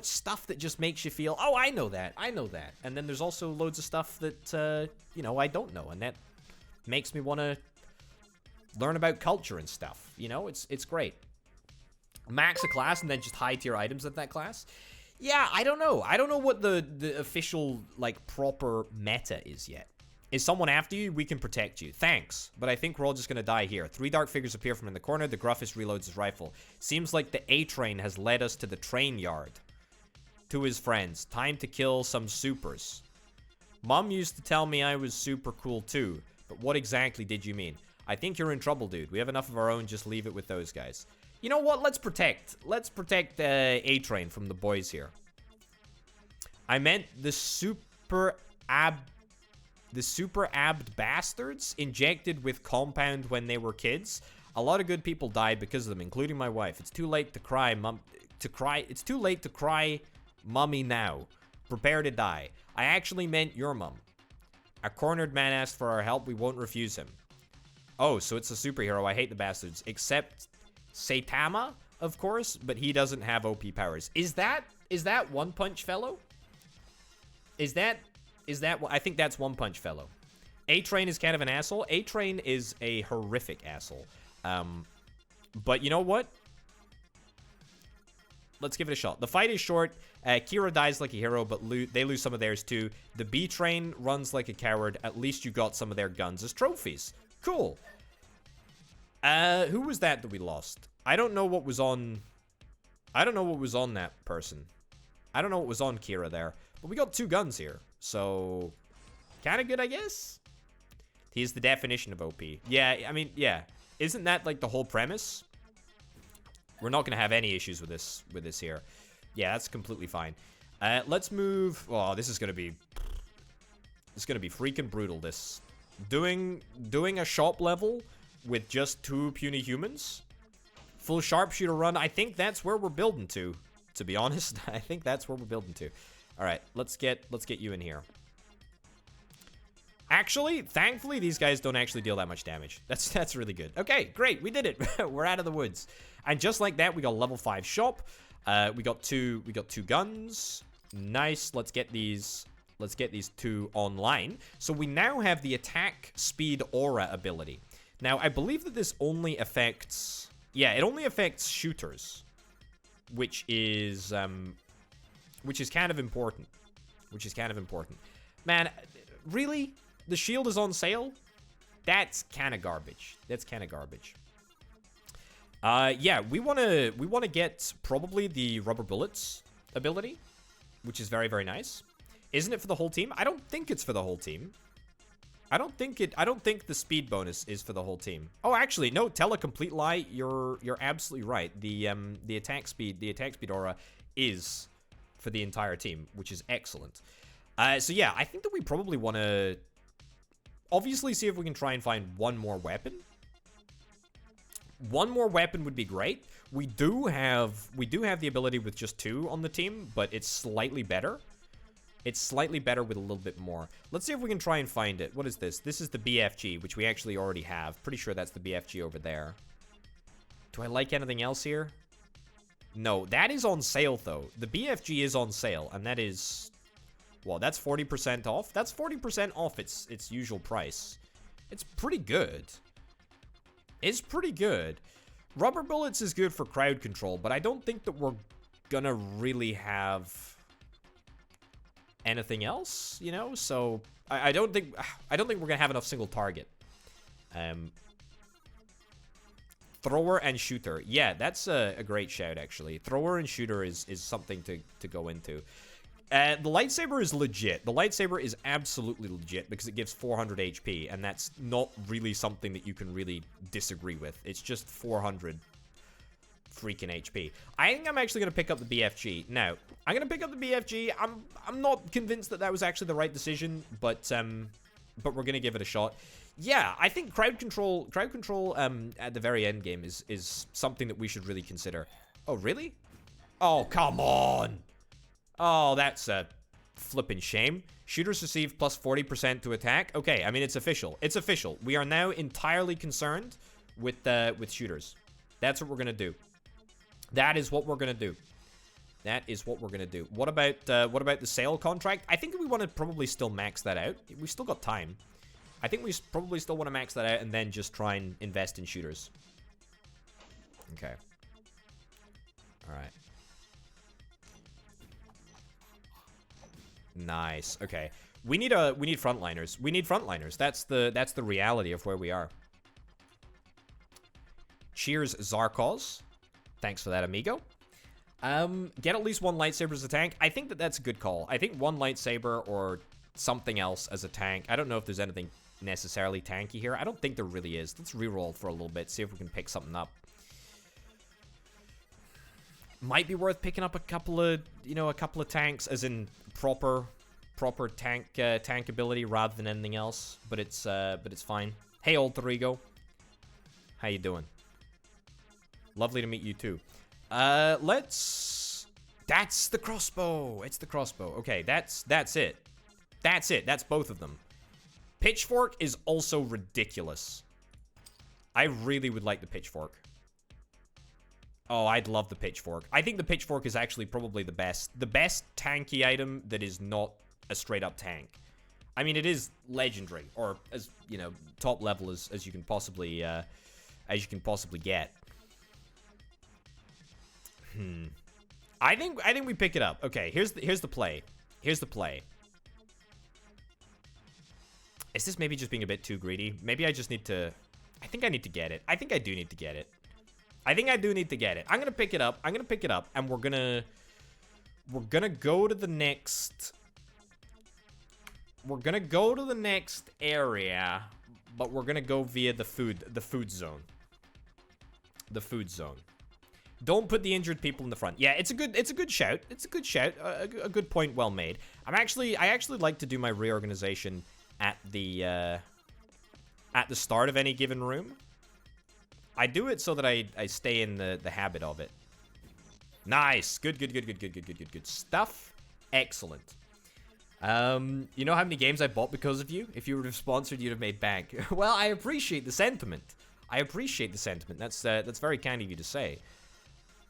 stuff that just makes you feel, oh, I know that. And then there's also loads of stuff that, you know, I don't know, and that makes me want to learn about culture and stuff. You know, it's great. Max a class and then just high tier items at that class. Yeah, I don't know. I don't know what the official, like, proper meta is yet. Is someone after you? We can protect you. Thanks, but I think we're all just gonna die here. 3 dark figures appear from in the corner. The gruffest reloads his rifle. Seems like the A-train has led us to the train yard. To his friends. Time to kill some supers. Mom used to tell me I was super cool too, but what exactly did you mean? I think you're in trouble, dude. We have enough of our own. Just leave it with those guys. You know what? Let's protect A-train from the boys here. I meant the super abbed bastards injected with compound when they were kids. A lot of good people died because of them, including my wife. It's too late to cry, It's too late to cry, mummy now. Prepare to die. I actually meant your mum. A cornered man asked for our help. We won't refuse him. Oh, so it's a superhero. I hate the bastards. Except Saitama, of course, but he doesn't have OP powers. Is that One Punch Fellow? Is that I think that's One Punch Fellow. A-Train is kind of an asshole. A-Train is a horrific asshole. But you know what? Let's give it a shot. The fight is short. Kira dies like a hero, but they lose some of theirs too. The B-Train runs like a coward. At least you got some of their guns as trophies. Cool. Who was that we lost? I don't know what was on... I don't know what was on that person. I don't know what was on Kira there. But we got 2 guns here. So... kind of good, I guess? He's the definition of OP. Yeah, I mean, yeah. Isn't that, like, the whole premise? We're not going to have any issues with this here. Yeah, that's completely fine. Let's move... Oh, this is going to be... It's going to be freaking brutal, this. Doing a shop level with just 2 puny humans. Full sharpshooter run. I think that's where we're building to be honest. I think that's where we're building to. All right, let's get you in here. Actually, thankfully, these guys don't actually deal that much damage. That's really good. Okay, great. We did it. We're out of the woods. And just like that, we got a level 5 shop. We got two guns. Nice. Let's get these 2 online. So we now have the attack speed aura ability. Now, I believe that this only affects... Yeah, it only affects shooters, which is kind of important. Man, really? The shield is on sale? That's kind of garbage. Yeah, we want to get probably the rubber bullets ability, which is very, very nice. Isn't it for the whole team? I don't think it's for the whole team. I don't think the speed bonus is for the whole team. Oh, actually, no, tell a complete lie. You're absolutely right. The attack speed aura is for the entire team, which is excellent. So yeah, I think that we probably want to obviously see if we can try and find one more weapon. One more weapon would be great. We do have the ability with just 2 on the team, but it's slightly better. It's slightly better with a little bit more. Let's see if we can try and find it. What is this? This is the BFG, which we actually already have. Pretty sure that's the BFG over there. Do I like anything else here? No, that is on sale, though. The BFG is on sale, and that is... Well, that's 40% off. That's 40% off its usual price. It's pretty good. It's pretty good. Rubber bullets is good for crowd control, but I don't think that we're gonna really have... anything else, you know? So I don't think we're gonna have enough single target. Thrower and shooter. Yeah, that's a great shout, actually. Thrower and shooter is something to go into. The lightsaber is legit. The lightsaber is absolutely legit because it gives 400 HP, and that's not really something that you can really disagree with. It's just 400 freaking HP. I think I'm actually going to pick up the BFG. Now, I'm going to pick up the BFG. I'm not convinced that was actually the right decision, but we're going to give it a shot. Yeah, I think crowd control at the very end game is something that we should really consider. Oh, really? Oh, come on. Oh, that's a flippin' shame. Shooters receive plus 40% to attack. Okay, I mean, it's official. It's official. We are now entirely concerned with shooters. That's what we're going to do. That is what we're going to do. That is what we're going to do. What about the sale contract? I think we want to probably still max that out. We still got time. I think we probably still want to max that out and then just try and invest in shooters. Okay. All right. Nice. Okay. We need frontliners. We need frontliners. That's the reality of where we are. Cheers, Zarkos. Thanks for that, amigo. Get at least 1 lightsaber as a tank. I think that's a good call. I think 1 lightsaber or something else as a tank. I don't know if there's anything necessarily tanky here. I don't think there really is. Let's reroll for a little bit, see if we can pick something up. Might be worth picking up a couple of tanks, as in proper tank ability rather than anything else. But it's fine. Hey, Alter Ego. How you doing? Lovely to meet you too. That's the crossbow. It's the crossbow. Okay, that's it. That's it. That's both of them. Pitchfork is also ridiculous. I really would like the pitchfork. Oh, I'd love the pitchfork. I think the pitchfork is actually probably the best. The best tanky item that is not a straight-up tank. I mean, it is legendary, or as, you know, top level as you can possibly get. I think we pick it up. Okay, here's the play. Here's the play. Is this maybe just being a bit too greedy? Maybe I just need to... I think I need to get it. I think I do need to get it. I think I do need to get it. I'm gonna pick it up. I'm gonna pick it up, and we're gonna go to the next... We're gonna go to the next area, but we're gonna go via the food zone. The food zone. Don't put the injured people in the front. Yeah, it's a good shout. It's a good shout. A good point, well made. I actually like to do my reorganization at the start of any given room. I do it so that I stay in the habit of it. Nice. Good stuff. Excellent. You know how many games I bought because of you? If you would have sponsored, you'd have made bank. Well, I appreciate the sentiment. That's very kind of you to say.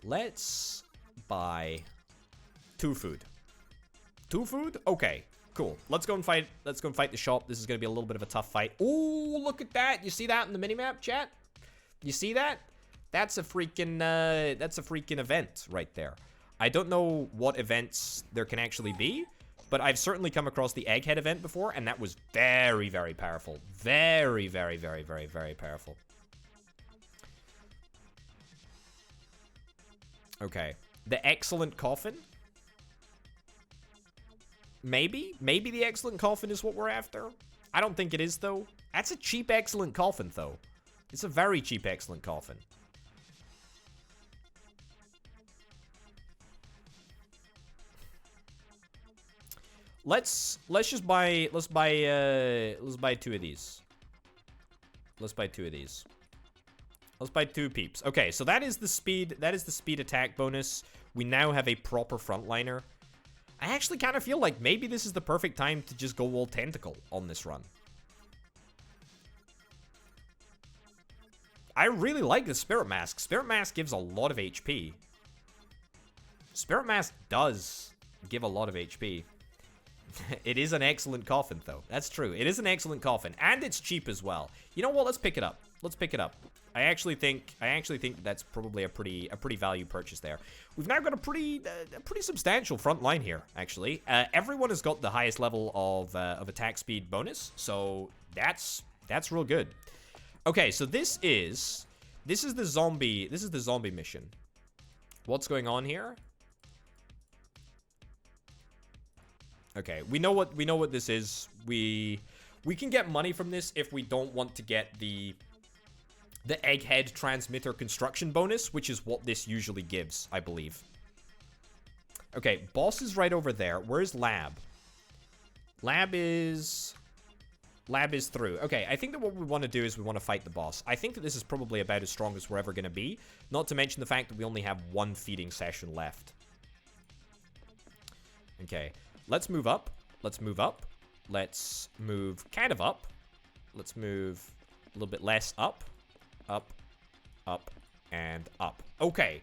Let's buy 2 food. 2 food? Okay, cool. Let's go and fight the shop. This is gonna be a little bit of a tough fight. Ooh, look at that. You see that in the minimap, chat? You see that? That's a freaking event right there. I don't know what events there can actually be, but I've certainly come across the egghead event before, and that was very, very powerful. Very, very, very, very, very powerful. Okay. The excellent coffin? Maybe? Maybe the excellent coffin is what we're after? I don't think it is, though. That's a cheap excellent coffin, though. It's a very cheap excellent coffin. Let's buy 2 of these. Let's buy 2 of these. Let's buy 2 peeps. Okay, so that is the speed attack bonus. We now have a proper frontliner. I actually kind of feel like maybe this is the perfect time to just go all tentacle on this run. I really like the Spirit Mask. Spirit Mask gives a lot of HP. Spirit Mask does give a lot of HP. It is an excellent coffin, though. That's true. It is an excellent coffin, and it's cheap as well. You know what? Let's pick it up. Let's pick it up. I actually think that's probably a pretty value purchase there. We've now got a pretty substantial front line here. Actually, everyone has got the highest level of attack speed bonus, so that's real good. Okay, so this is the zombie mission. What's going on here? Okay, we know what this is. We can get money from this if we don't want to get the egghead transmitter construction bonus, which is what this usually gives, I believe. Okay, boss is right over there. Where's lab? Lab is through. Okay, I think that what we want to do is we want to fight the boss. I think that this is probably about as strong as we're ever going to be. Not to mention the fact that we only have 1 feeding session left. Okay, let's move up. Let's move up. Let's move kind of up. Let's move a little bit less up. Up, up, and up. Okay,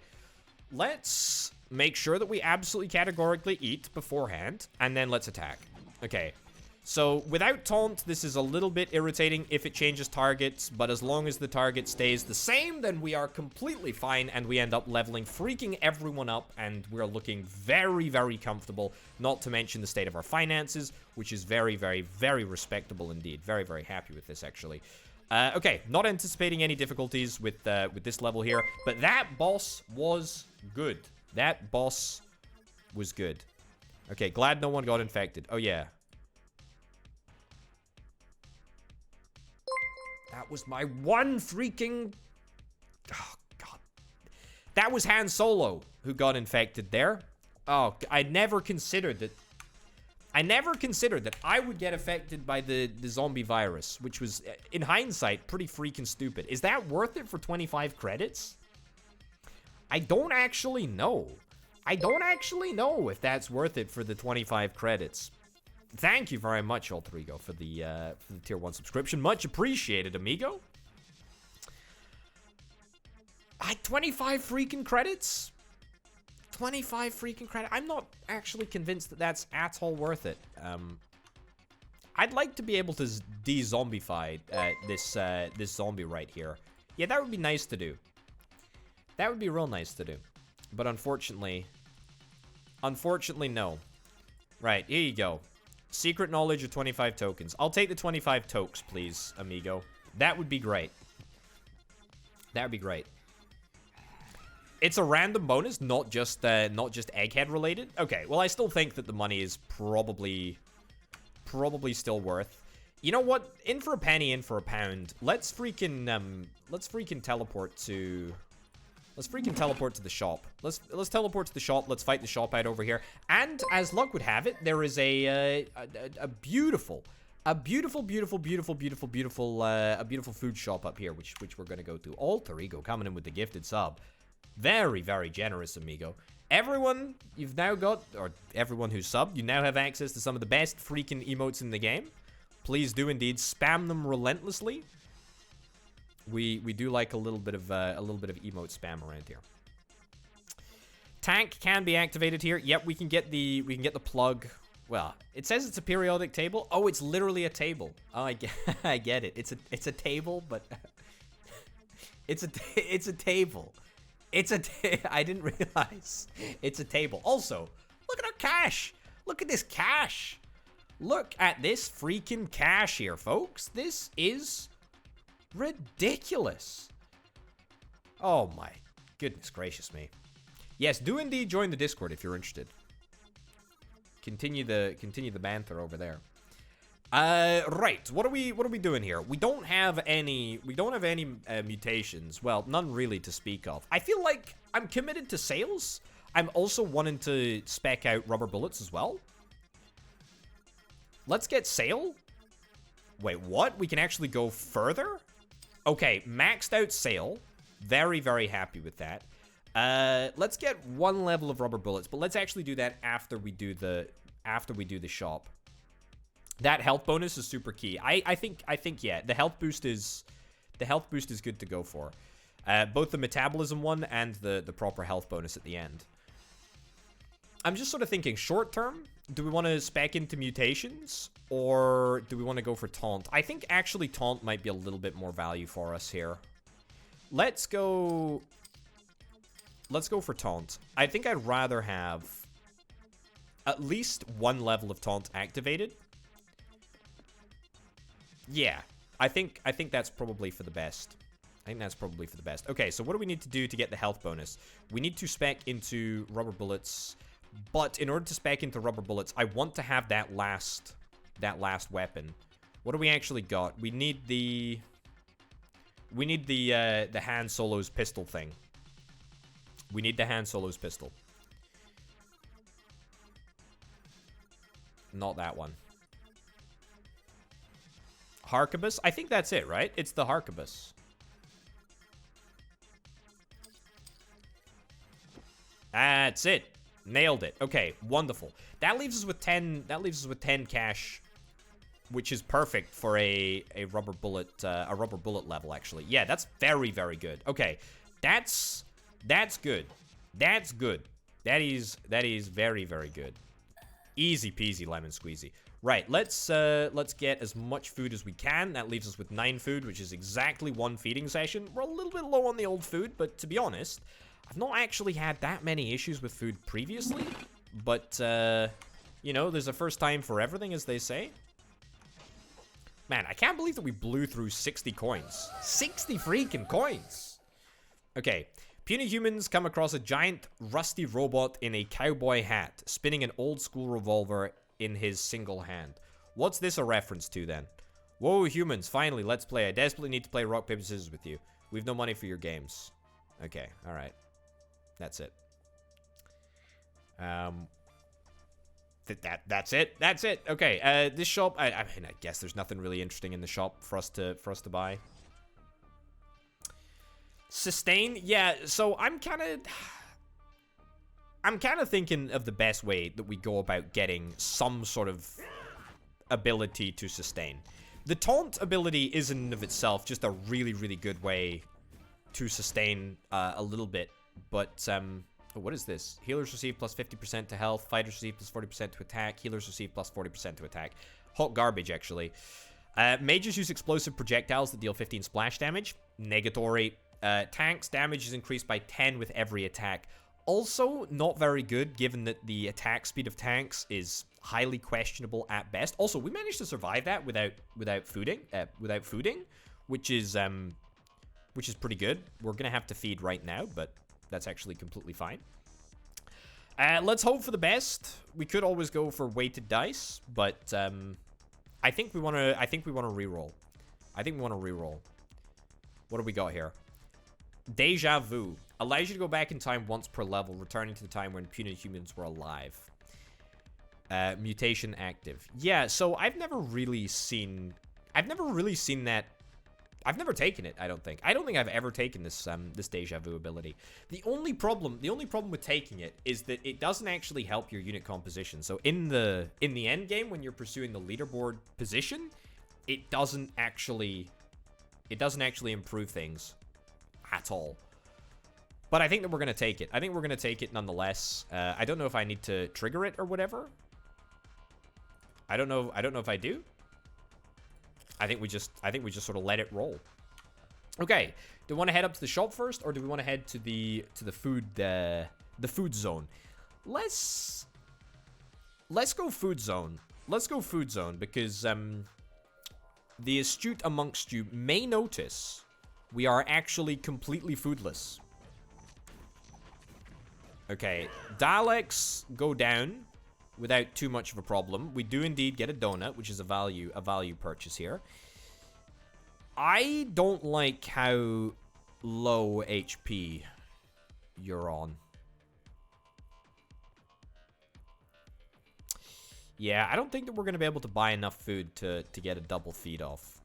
let's make sure that we absolutely categorically eat beforehand, and then let's attack. Okay, so without taunt, this is a little bit irritating if it changes targets, but as long as the target stays the same, then we are completely fine, and we end up leveling freaking everyone up, and we're looking very, very comfortable, not to mention the state of our finances, which is very, very, very respectable indeed. Very, very happy with this, actually. Okay, not anticipating any difficulties with this level here, but that boss was good. That boss was good. Okay, glad no one got infected. Oh, yeah. That was my one freaking... Oh, God. That was Han Solo who got infected there. Oh, I never considered that I would get affected by the zombie virus, which was, in hindsight, pretty freaking stupid. Is that worth it for 25 credits? I don't actually know. I don't actually know if that's worth it for the 25 credits. Thank you very much, Alter Ego, for the tier 1 subscription. Much appreciated, amigo. 25 freaking credits? 25 freaking credits? I'm not actually convinced that that's at all worth it. I'd like to be able to de-zombify this zombie right here. Yeah, that would be nice to do. That would be real nice to do. But unfortunately, no. Right, here you go. Secret knowledge of 25 tokens. I'll take the 25 tokes, please, amigo. That would be great. That would be great. It's a random bonus, not just egghead related. Okay, well, I still think that the money is probably still worth. You know what? In for a penny, in for a pound. Let's freaking teleport to. Let's freaking teleport to the shop. Let's teleport to the shop. Let's fight the shop out over here. And as luck would have it, there is a beautiful food shop up here, which we're gonna go to. Alter Ego coming in with the gifted sub. Very, very generous, amigo. Everyone you've now got, or everyone who's subbed, you now have access to some of the best freaking emotes in the game. Please do indeed spam them relentlessly. We do like a little bit of emote spam around here. Tank can be activated here. Yep, we can get the plug. Well, it says it's a periodic table. Oh, it's literally a table. Oh, I get it. It's a table, but it's a table. I didn't realize it's a table. Also, look at our cash. Look at this cash. Look at this freaking cash here, folks. This is ridiculous. Oh my goodness gracious me. Yes, do indeed join the Discord if you're interested. Continue the banter over there. Right. What are we doing here? We don't have any mutations. Well, none really to speak of. I feel like I'm committed to sales. I'm also wanting to spec out rubber bullets as well. Let's get sale. Wait, what? We can actually go further? Okay, maxed out sale. Very, very happy with that. Let's get one level of rubber bullets, but let's actually do that after we do the shop. That health bonus is super key. I think yeah, the health boost is good to go for. Both the metabolism one and the proper health bonus at the end. I'm just sort of thinking short term, do we want to spec into mutations or do we want to go for taunt? I think actually taunt might be a little bit more value for us here. Let's go for taunt. I think I'd rather have at least one level of taunt activated. Yeah, I think that's probably for the best. Okay, so what do we need to do to get the health bonus? We need to spec into rubber bullets, but in order to spec into rubber bullets, I want to have that last weapon. What do we actually got? We need the Han Solo's pistol thing. We need the Han Solo's pistol. Not that one. Harkabus? I think that's it, right? It's the Harkabus. That's it. Nailed it. Okay, wonderful. That leaves us with 10. That leaves us with 10 cash, which is perfect for a rubber bullet level. Actually, yeah, that's very, very good. Okay, that's good. That's good. That is very, very good. Easy peasy lemon squeezy. Right, let's get as much food as we can. That leaves us with 9 food, which is exactly 1 feeding session. We're a little bit low on the old food, but to be honest, I've not actually had that many issues with food previously. But, you know, there's a first time for everything, as they say. Man, I can't believe that we blew through 60 coins. 60 freaking coins! Okay. Puny humans come across a giant, rusty robot in a cowboy hat, spinning an old-school revolver in his single hand. What's this a reference to, then? Whoa, humans, finally, let's play. I desperately need to play rock, paper, scissors with you. We've no money for your games. Okay, alright. That's it. That's it. That's it. Okay, this shop, I mean, I guess there's nothing really interesting in the shop for us to buy. Sustain? Yeah, so I'm kind of thinking of the best way that we go about getting some sort of ability to sustain. The taunt ability is in and of itself just a really, really good way to sustain a little bit. But, what is this? Healers receive plus 50% to health. Fighters receive plus 40% to attack. Healers receive plus 40% to attack. Hot garbage, actually. Mages use explosive projectiles that deal 15 splash damage. Negatory. Tanks damage is increased by 10 with every attack. Also, not very good, given that the attack speed of tanks is highly questionable at best. Also, we managed to survive that without fooding, which is pretty good. We're gonna have to feed right now, but that's actually completely fine. Let's hope for the best. We could always go for weighted dice, but I think we want to reroll. I think we want to reroll. What do we got here? Deja vu allows you to go back in time once per level, returning to the time when puny humans were alive. Mutation active. Yeah, so I've never really seen that. I've never taken it, I don't think. I don't think I've ever taken this this deja vu ability. The only problem with taking it is that it doesn't actually help your unit composition. So in the end game, when you're pursuing the leaderboard position, it doesn't actually improve things at all. But I think that we're gonna take it. I think we're gonna take it nonetheless. I don't know if I need to trigger it or whatever. I don't know if I do. I think we just sort of let it roll. Okay, do we want to head up to the shop first, or do we want to head to the food zone? Let's go food zone. Let's go food zone because the astute amongst you may notice we are actually completely foodless. Okay, Daleks go down without too much of a problem. We do indeed get a donut, which is a value purchase here. I don't like how low HP you're on. Yeah, I don't think that we're going to be able to buy enough food to get a double feed off.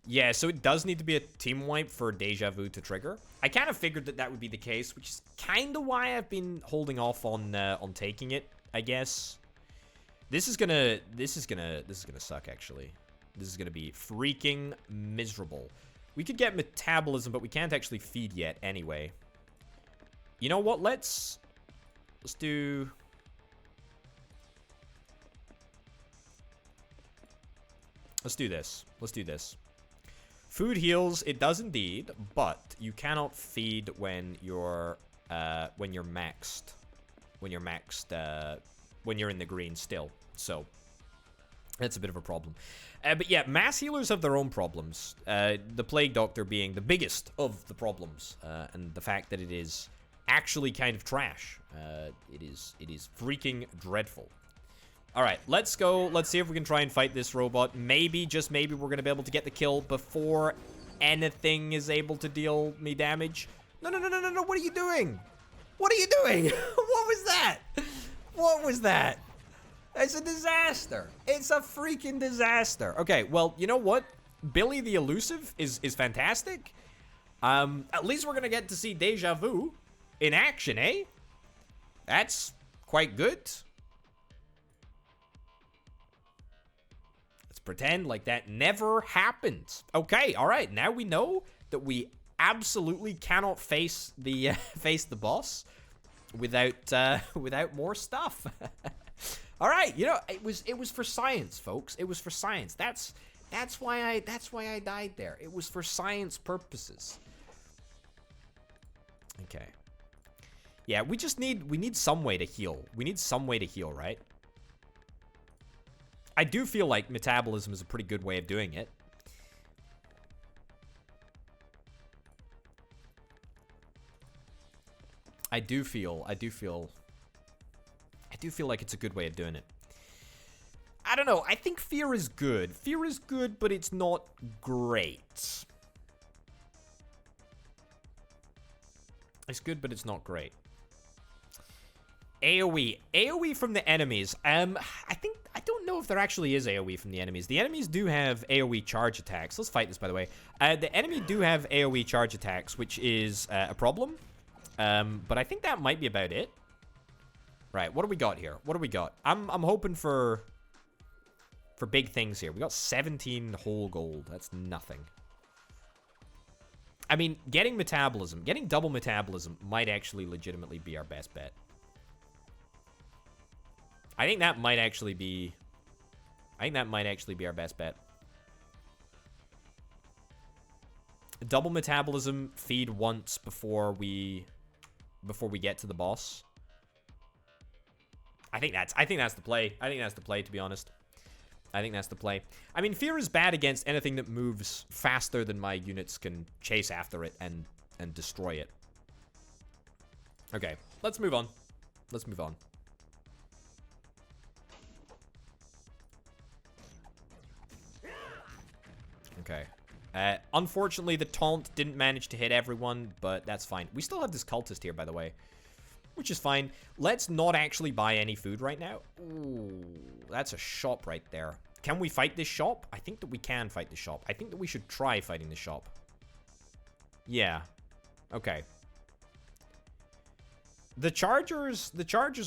Yeah, so it does need to be a team wipe for Deja Vu to trigger. I kind of figured that would be the case, which is kind of why I've been holding off on taking it, I guess. This is gonna suck, actually. This is gonna be freaking miserable. We could get metabolism, but we can't actually feed yet anyway. You know what? Let's do... Let's do this. Let's do this. Food heals, it does indeed, but you cannot feed when you're maxed. When you're in the green still. So that's a bit of a problem. But yeah, mass healers have their own problems. The Plague Doctor being the biggest of the problems, and the fact that it is actually kind of trash. It is freaking dreadful. All right, let's go. Let's see if we can try and fight this robot. Maybe, just maybe, we're going to be able to get the kill before anything is able to deal me damage. No, no, no, no, no, no. What are you doing? What are you doing? What was that? What was that? It's a disaster. It's a freaking disaster. Okay, well, you know what? Billy the Elusive is fantastic. At least we're going to get to see Deja Vu in action, eh? That's quite good. Pretend like that never happened. Okay, all right. Now we know that we absolutely cannot face the boss without more stuff. All right, you know, it was for science, folks. It was for science. That's why I died there. It was for science purposes. Okay. Yeah, we need some way to heal. We need some way to heal, right? I do feel like metabolism is a pretty good way of doing it. I do feel like it's a good way of doing it. I don't know. I think fear is good. Fear is good, but it's not great. It's good, but it's not great. AoE. AoE from the enemies. I don't know if there actually is AoE from the enemies. The enemies do have AoE charge attacks. Let's fight this, by the way. The enemy do have AoE charge attacks, which is a problem. But I think that might be about it. Right, what do we got here? What do we got? I'm hoping for big things here. We got 17 whole gold. That's nothing. I mean, getting double metabolism might actually legitimately be our best bet. I think that might actually be our best bet. Double metabolism, feed once before we get to the boss. I think that's the play. I think that's the play, to be honest. I think that's the play. I mean, fear is bad against anything that moves faster than my units can chase after it and destroy it. Okay, let's move on. Let's move on. Okay. Unfortunately, the taunt didn't manage to hit everyone, but that's fine. We still have this cultist here, by the way, which is fine. Let's not actually buy any food right now. Ooh, that's a shop right there. Can we fight this shop? I think that we can fight the shop. I think that we should try fighting the shop. Yeah. Okay. The chargers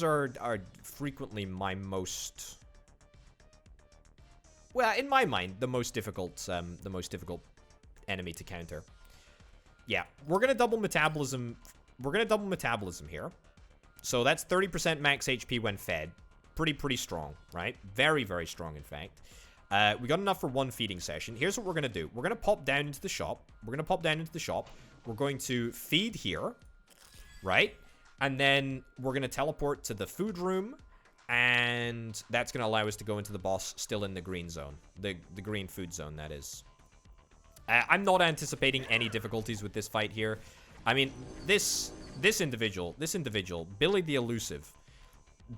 are frequently my most... Well, in my mind, the most difficult enemy to counter. Yeah, we're gonna double metabolism. We're gonna double metabolism here. So that's 30% max HP when fed. Pretty strong, right? Very, very strong, in fact. We got enough for one feeding session. Here's what we're gonna do. We're gonna pop down into the shop. We're going to feed here, right? And then we're gonna teleport to the food room. And that's going to allow us to go into the boss still in the green zone. The green food zone, that is. I'm not anticipating any difficulties with this fight here. I mean, this individual, Billy the Elusive.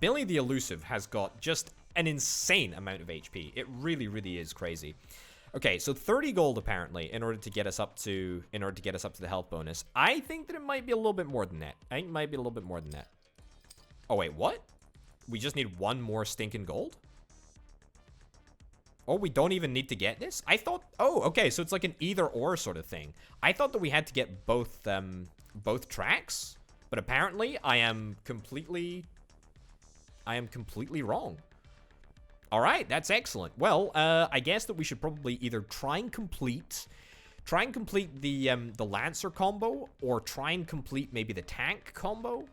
Billy the Elusive has got just an insane amount of HP. It really, really is crazy. Okay, so 30 gold apparently in order to get us up to the health bonus. I think that it might be a little bit more than that. Oh wait, what? We just need one more stinking gold? Oh, we don't even need to get this? I thought... Oh, okay, so it's like an either-or sort of thing. I thought that we had to get both tracks. But apparently, I am completely wrong. Alright, that's excellent. Well, I guess that we should probably either try and complete the Lancer combo, or try and complete maybe the tank combo.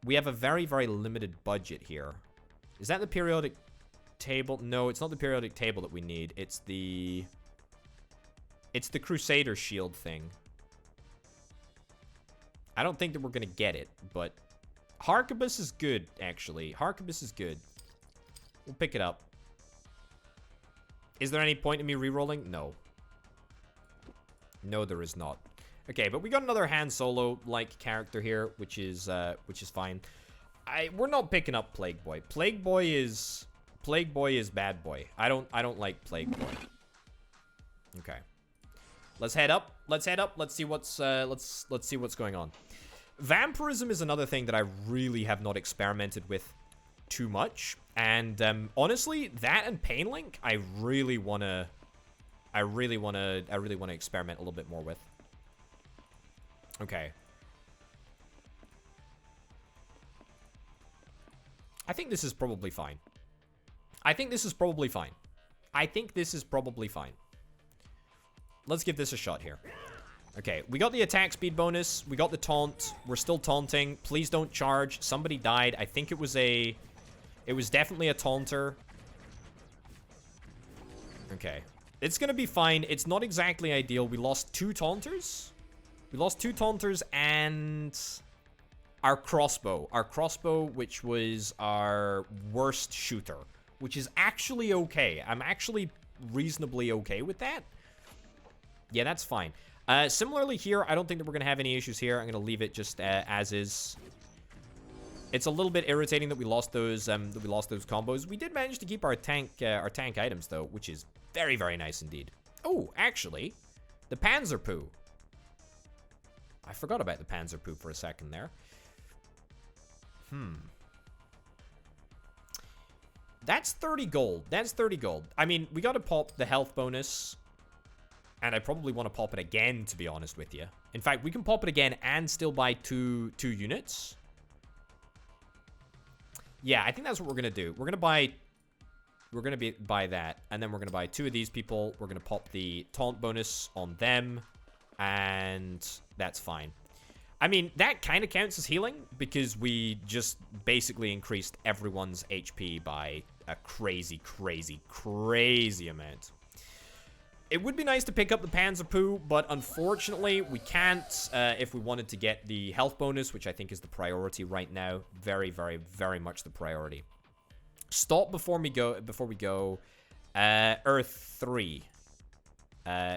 We have a very, very limited budget here. Is that the periodic table? No, it's not the periodic table that we need. It's the Crusader shield thing. I don't think that we're going to get it, but Harkabus is good, actually. Harkabus is good. We'll pick it up. Is there any point in me rerolling? No. No, there is not. Okay, but we got another Han Solo-like character here, which is fine. We're not picking up Plague Boy. Plague Boy is bad boy. I don't like Plague Boy. Okay. Let's head up. Let's see what's going on. Vampirism is another thing that I really have not experimented with too much, and honestly, that and Pain Link, I really wanna experiment a little bit more with. Okay. I think this is probably fine. Let's give this a shot here. Okay, we got the attack speed bonus. We got the taunt. We're still taunting. Please don't charge. Somebody died. I think it was definitely a taunter. Okay. It's gonna be fine. It's not exactly ideal. We lost 2 taunters. And our crossbow. Our crossbow, which was our worst shooter. Which is actually okay. I'm actually reasonably okay with that. Yeah, that's fine. Similarly here, I don't think that we're going to have any issues here. I'm going to leave it just as is. It's a little bit irritating that we lost those combos. We did manage to keep our tank items, though, which is very, very nice indeed. Oh, actually, the Panzerpoo. I forgot about the Panzerpoo for a second there. That's 30 gold. That's 30 gold. I mean, we got to pop the health bonus. And I probably want to pop it again, to be honest with you. In fact, we can pop it again and still buy two units. Yeah, I think that's what we're gonna do. We're gonna buy that, and then we're gonna buy 2 of these people. We're gonna pop the taunt bonus on them, and that's fine. I mean, that kind of counts as healing because we just basically increased everyone's HP by a crazy, crazy, crazy amount. It would be nice to pick up the Panzerpoo, but unfortunately, we can't if we wanted to get the health bonus, which I think is the priority right now. Very, very, very much the priority. Stop before we go. Earth 3.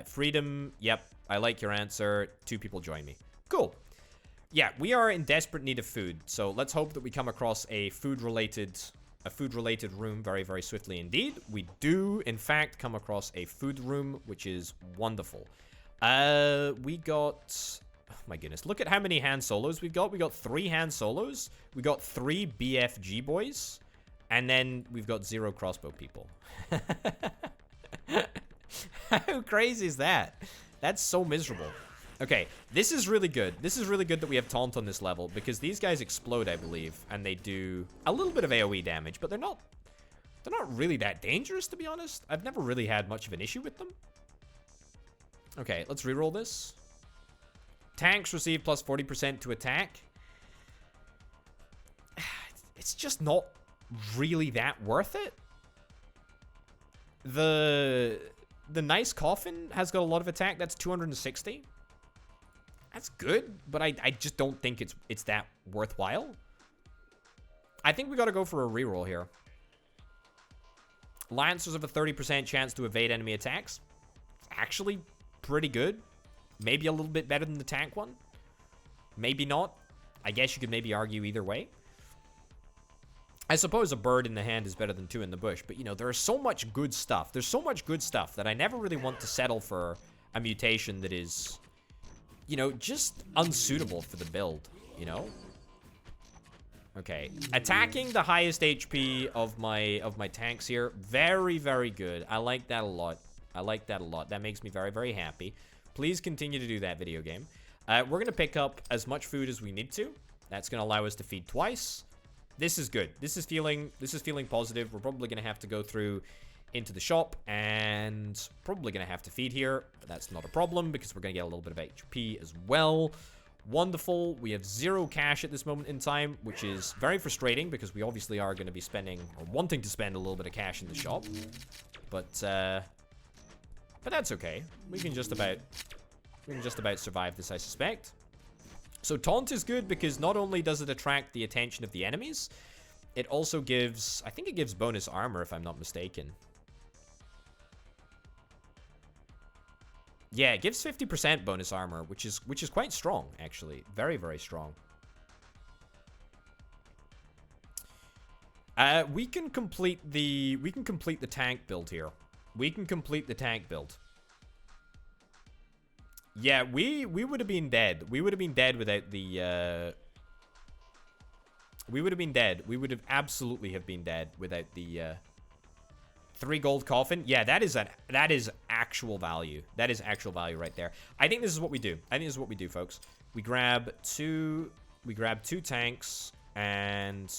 Freedom, yep, I like your answer. 2 people join me. Cool. Yeah, we are in desperate need of food, so let's hope that we come across a food-related room very, very swiftly indeed. We do, in fact, come across a food room, which is wonderful. We got... Oh my goodness, look at how many Han Solos we've got. We got 3 Han Solos. We got 3 BFG boys. And then we've got 0 crossbow people. How crazy is that? That's so miserable. Okay, this is really good. This is really good that we have taunt on this level because these guys explode, I believe, and they do a little bit of AoE damage, but they're not really that dangerous, to be honest. I've never really had much of an issue with them. Okay, let's reroll this. Tanks receive plus 40% to attack. It's just not really that worth it. The nice coffin has got a lot of attack. That's 260. That's good, but I just don't think it's that worthwhile. I think we got to go for a reroll here. Lancers have a 30% chance to evade enemy attacks. Actually, pretty good. Maybe a little bit better than the tank one. Maybe not. I guess you could maybe argue either way. I suppose a bird in the hand is better than 2 in the bush, but, you know, there is so much good stuff. There's so much good stuff that I never really want to settle for a mutation that is... you know, just unsuitable for the build, you know? Okay. Attacking the highest HP of my tanks here. Very, very good. I like that a lot. I like that a lot. That makes me very, very happy. Please continue to do that, video game. We're going to pick up as much food as we need to. That's going to allow us to feed twice. This is good. This is feeling positive. We're probably going to have to go through into the shop and probably going to have to feed here, but that's not a problem because we're going to get a little bit of HP as well. Wonderful. We have 0 cash at this moment in time, which is very frustrating because we obviously are going to be spending or wanting to spend a little bit of cash in the shop, but that's okay. We can just about survive this, I suspect. So taunt is good because not only does it attract the attention of the enemies, it also gives, I think it gives bonus armor if I'm not mistaken. Yeah, it gives 50% bonus armor, which is quite strong, actually. Very, very strong. We can complete the tank build here. We can complete the tank build. Yeah, we would have been dead. We would have been dead without the we would have been dead. We would have absolutely have been dead without the 3 gold coffin. Yeah, that is actual value. That is actual value right there. I think this is what we do. I think this is what we do, folks. We grab 2 tanks and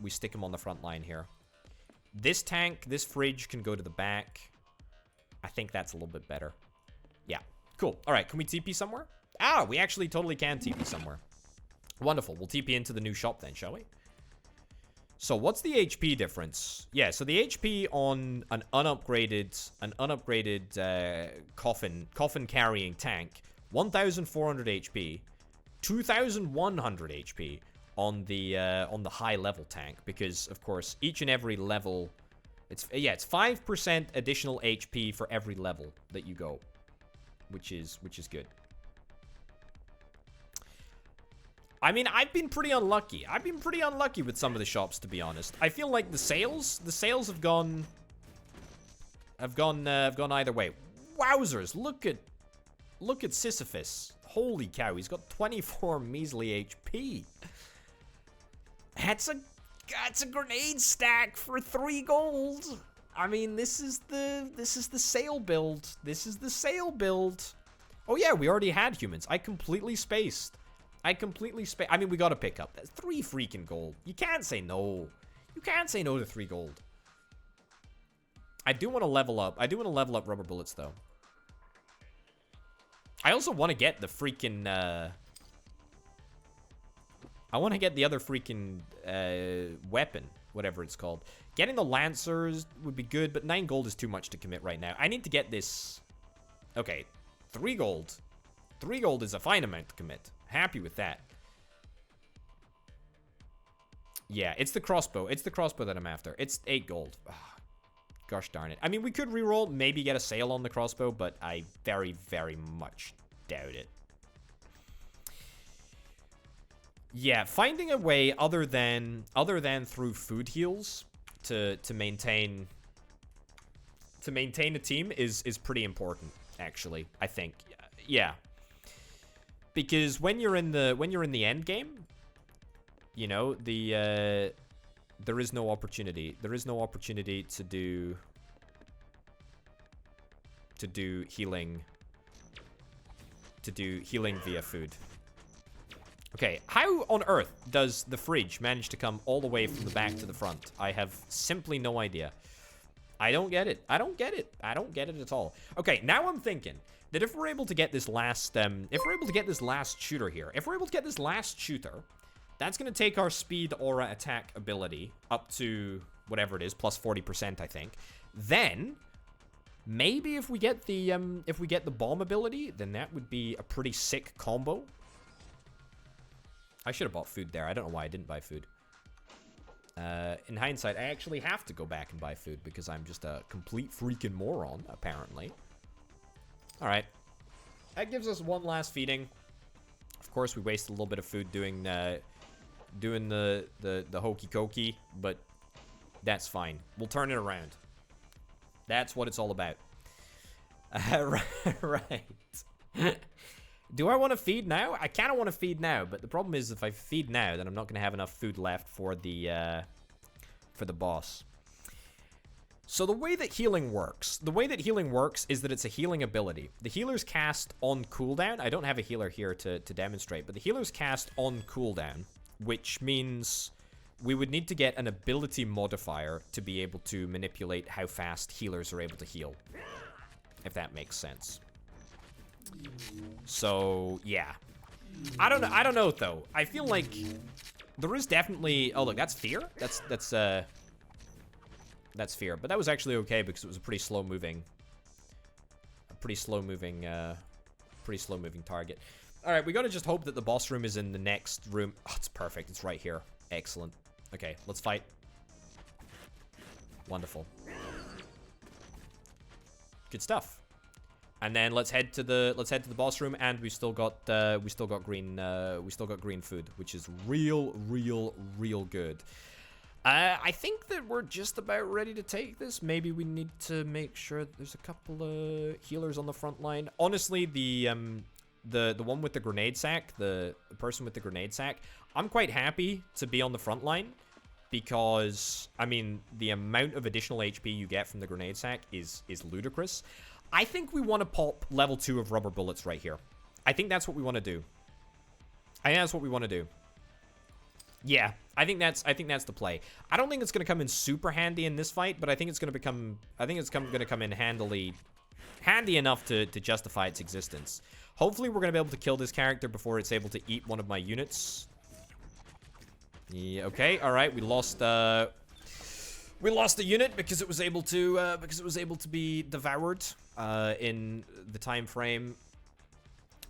we stick them on the front line here. This tank, this fridge can go to the back. I think that's a little bit better. Yeah. Cool. All right, can we TP somewhere? Ah, we actually totally can TP somewhere. Wonderful. We'll TP into the new shop then, shall we? So what's the HP difference? Yeah, so the HP on an unupgraded coffin carrying tank, 1,400 HP, 2,100 HP on the high level tank, because of course each and every level, it's 5% additional HP for every level that you go, which is good. I mean, I've been pretty unlucky. I've been pretty unlucky with some of the shops, to be honest. I feel like the sales have gone either way. Wowzers! Look at Sisyphus. Holy cow! He's got 24 measly HP. That's a grenade stack for 3 gold. I mean, this is the sale build. This is the sale build. Oh yeah, we already had humans. I completely spaced. I mean, we gotta pick up. That's 3 freaking gold. You can't say no. You can't say no to 3 gold. I do want to level up. I do want to level up rubber bullets, though. I also want to get the freaking, I want to get the other freaking, weapon. Whatever it's called. Getting the Lancers would be good, but 9 gold is too much to commit right now. I need to get this. Okay. 3 gold. 3 gold is a fine amount to commit. Happy with that. Yeah, it's the crossbow. It's the crossbow that I'm after. It's 8 gold. Ugh. Gosh darn it. I mean, we could reroll, maybe get a sale on the crossbow, but I very, very much doubt it. Yeah, finding a way other than through food heals to maintain a team is pretty important, actually, I think. Yeah. Because when you're in the end game, you know, there is no opportunity. There is no opportunity to do healing via food. Okay, how on earth does the fridge manage to come all the way from the back to the front? I have simply no idea. I don't get it. I don't get it. I don't get it at all. Okay, now I'm thinking that if we're able to get this last, shooter here, that's going to take our speed, aura, attack ability up to whatever it is, plus 40%, I think. Then, maybe if we get the bomb ability, then that would be a pretty sick combo. I should have bought food there. I don't know why I didn't buy food. In hindsight, I actually have to go back and buy food because I'm just a complete freaking moron, apparently. All right. That gives us one last feeding. Of course, we wasted a little bit of food doing the hokey cokey, but that's fine. We'll turn it around. That's what it's all about. Right. Do I want to feed now? I kind of want to feed now, but the problem is if I feed now, then I'm not going to have enough food left for the boss. So the way that healing works, is that it's a healing ability. The healers cast on cooldown. I don't have a healer here to demonstrate, but the healers cast on cooldown, which means we would need to get an ability modifier to be able to manipulate how fast healers are able to heal, if that makes sense. So, yeah. I don't know, though. I feel like there is definitely... Oh, look, that's fear? That's fear. But that was actually okay because it was a pretty slow-moving... pretty slow-moving target. Alright, we gotta just hope that the boss room is in the next room. Oh, it's perfect. It's right here. Excellent. Okay, let's fight. Wonderful. Good stuff. And then let's head to the boss room, and we still got green food, which is real good. I think that we're just about ready to take this. Maybe we need to make sure that there's a couple of healers on the front line. Honestly, the one with the grenade sack, the person with the grenade sack, I'm quite happy to be on the front line because I mean the amount of additional HP you get from the grenade sack is ludicrous. I think we want to pop level 2 of rubber bullets right here. I think that's what we want to do. Yeah, I think that's the play. I don't think it's going to come in super handy in this fight, but I think it's going to come in handy enough to justify its existence. Hopefully we're going to be able to kill this character before it's able to eat one of my units. Yeah, okay, all right, we lost a unit because it was able to be devoured in the time frame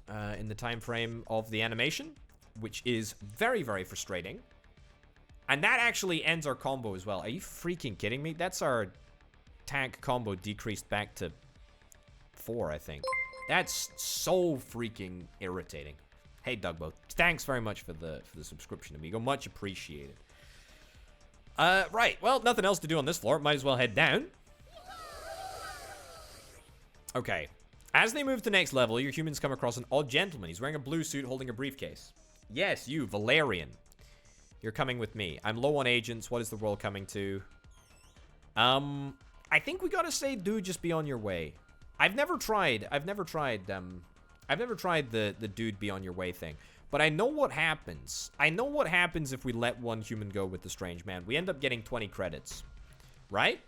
of the animation, which is very, very frustrating. And that actually ends our combo as well. Are you freaking kidding me? That's our tank combo decreased back to 4, I think. That's so freaking irritating. Hey, Dugbo, thanks very much for the subscription, amigo. Much appreciated. Right. Well, nothing else to do on this floor. Might as well head down. Okay. As they move to the next level, your humans come across an odd gentleman. He's wearing a blue suit holding a briefcase. Yes, you, Valerian. You're coming with me. I'm low on agents. What is the world coming to? I think we gotta say, dude, just be on your way. I've never tried I've never tried the dude be on your way thing. But I know what happens. I know what happens if we let one human go with the strange man. We end up getting 20 credits. Right?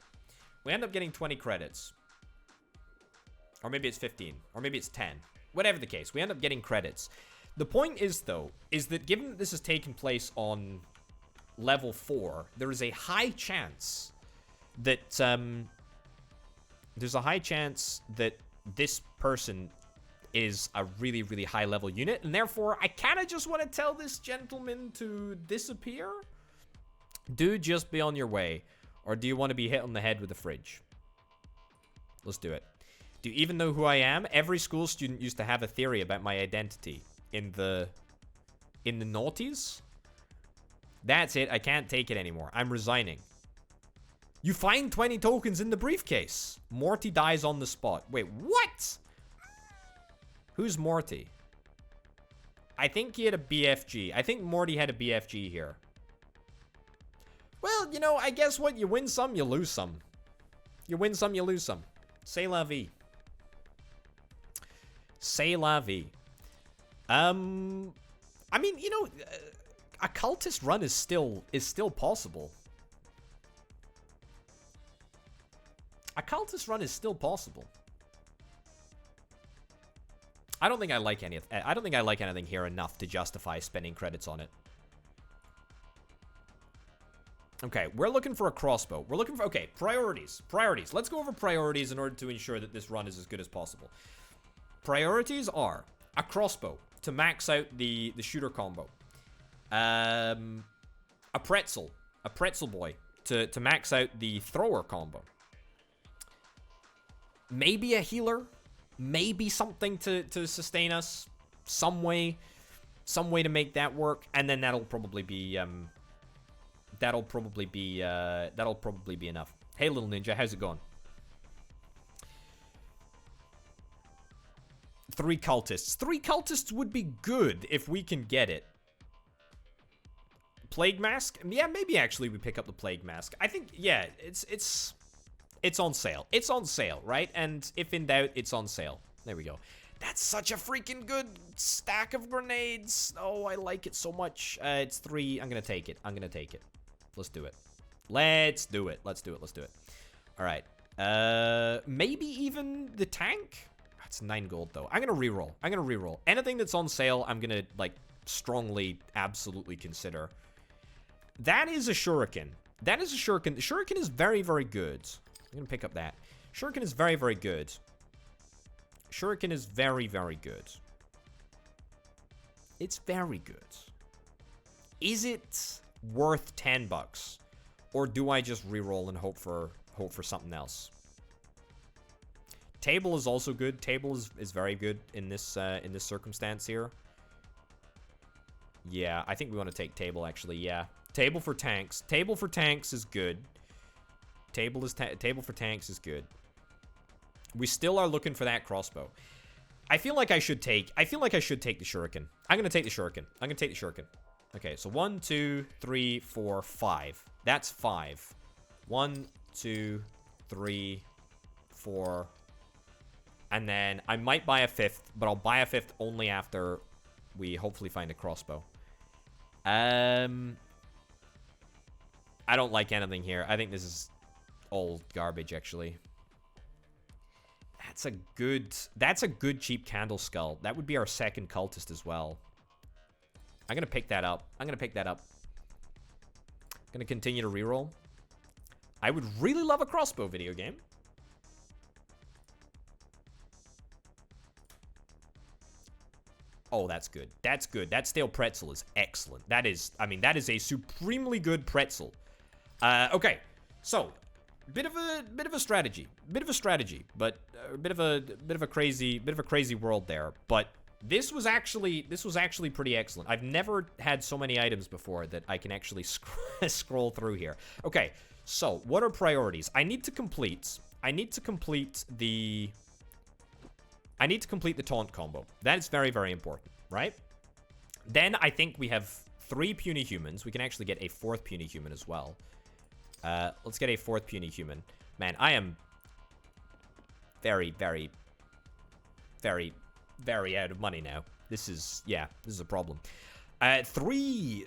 We end up getting 20 credits. Or maybe it's 15. Or maybe it's 10. Whatever the case. We end up getting credits. The point is, though, is that given that this has taken place on level 4, there is a high chance that, there's a high chance that this person is a really, really high level unit, and therefore I kind of just want to tell this gentleman to disappear. Dude, just be on your way. Or do you want to be hit on the head with a fridge? Let's do it. Do you even know who I am? Every school student used to have a theory about my identity in the noughties. That's it. I can't take it anymore. I'm resigning. You find 20 tokens in the briefcase. Morty dies on the spot. Wait, what? Who's Morty? I think he had a BFG. I think Morty had a BFG here. Well, you know, I guess what? You win some, you lose some. You win some, you lose some. C'est la vie. C'est la vie. I mean, you know, a cultist run is still possible. A cultist run is still possible. I don't think I like anything here enough to justify spending credits on it. Okay, we're looking for a crossbow. We're looking for, okay, priorities. Priorities. Let's go over priorities in order to ensure that this run is as good as possible. Priorities are a crossbow to max out the shooter combo. A pretzel boy to max out the thrower combo. Maybe a healer. Maybe something to sustain us. Some way to make that work. And then that'll probably be enough. Hey, little ninja, how's it going? 3 cultists. 3 cultists would be good if we can get it. Plague mask? Yeah, maybe actually we pick up the plague mask. I think, yeah, it's on sale. It's on sale, right? And if in doubt, it's on sale. There we go. That's such a freaking good stack of grenades. Oh, I like it so much. It's 3. I'm gonna take it. Let's do it. Let's do it. All right. Maybe even the tank? That's 9 gold, though. I'm gonna reroll. Anything that's on sale, I'm gonna, like, strongly, absolutely consider. That is a shuriken. The shuriken is very, very good. I'm gonna pick up that. Shuriken is very, very good. It's very good. Is it worth 10 bucks? Or do I just reroll and hope for something else? Table is also good. Table is very good in this circumstance here. Yeah, I think we want to take table, actually. Yeah. Table for tanks. Table for tanks is good. Table for tanks is good. We still are looking for that crossbow. I feel like I should take the shuriken. I'm gonna take the shuriken. Okay, so 1, 2, 3, 4, 5. That's 5. 1, 2, 3, 4. And then I might buy a 5th, but I'll buy a 5th only after we hopefully find a crossbow. I don't like anything here. I think this is all garbage, actually. That's a good cheap candle skull. That would be our second cultist as well. I'm gonna pick that up. Gonna continue to reroll. I would really love a crossbow video game. Oh, that's good. That stale pretzel is excellent. That is a supremely good pretzel. Okay, so bit of a strategy, but a bit of a crazy world there. But this was actually pretty excellent. I've never had so many items before that I can actually scroll through here. Okay, so what are priorities? I need to complete the taunt combo. That is very, very important, right? Then I think we have 3 puny humans. We can actually get a 4th puny human as well. Let's get a 4th puny human. Man, I am very, very, very very out of money now. This is, yeah, this is a problem. Three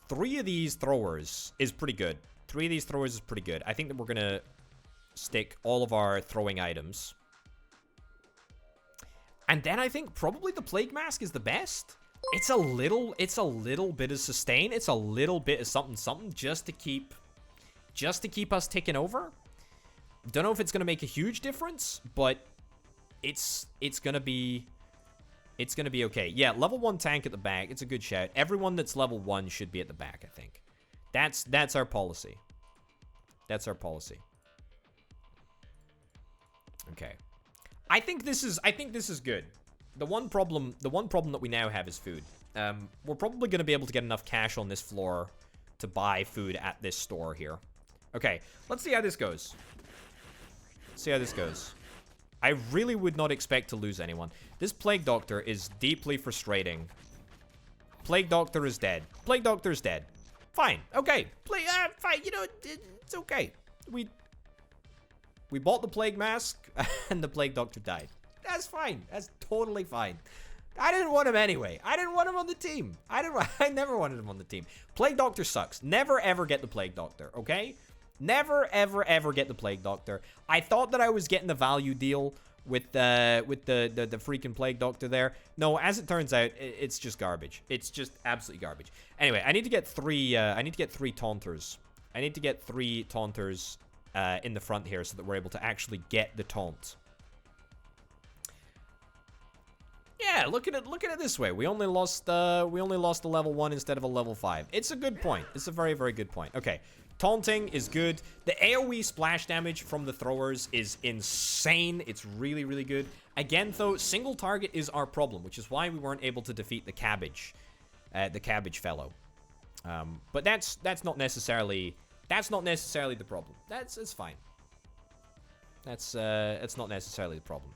of these throwers is pretty good. 3 of these throwers is pretty good. I think that we're gonna stick all of our throwing items. And then I think probably the Plague Mask is the best. It's a little bit of sustain. It's a little bit of something just to keep us ticking over. Don't know if it's gonna make a huge difference, but it's gonna be okay. Yeah, level 1 tank at the back. It's a good shout. Everyone that's level 1 should be at the back, I think. That's our policy. That's our policy. Okay. I think this is good. The one problem that we now have is food. We're probably going to be able to get enough cash on this floor to buy food at this store here. Okay, let's see how this goes. See how this goes. I really would not expect to lose anyone. This Plague Doctor is deeply frustrating. Plague Doctor is dead. Plague Doctor is dead. Fine. Okay. Fine. You know, it's okay. We bought the Plague Mask, and the Plague Doctor died. That's fine. That's totally fine. I didn't want him anyway. I didn't want him on the team. I never wanted him on the team. Plague Doctor sucks. Never, ever get the Plague Doctor, okay? Never, ever, ever get the Plague Doctor. I thought that I was getting the value deal with the freaking Plague Doctor there. No, as it turns out, it's just garbage. It's just absolutely garbage. Anyway, I need to get three taunters. I need to get 3 taunters in the front here so that we're able to actually get the taunt. Yeah, look at it this way. We only lost a level 1 instead of a level 5. It's a good point. It's a very, very good point. Okay. Taunting is good. The AoE splash damage from the throwers is insane. It's really, really good. Again, though, single target is our problem, which is why we weren't able to defeat the cabbage fellow. But that's not necessarily the problem. It's fine. That's not necessarily the problem.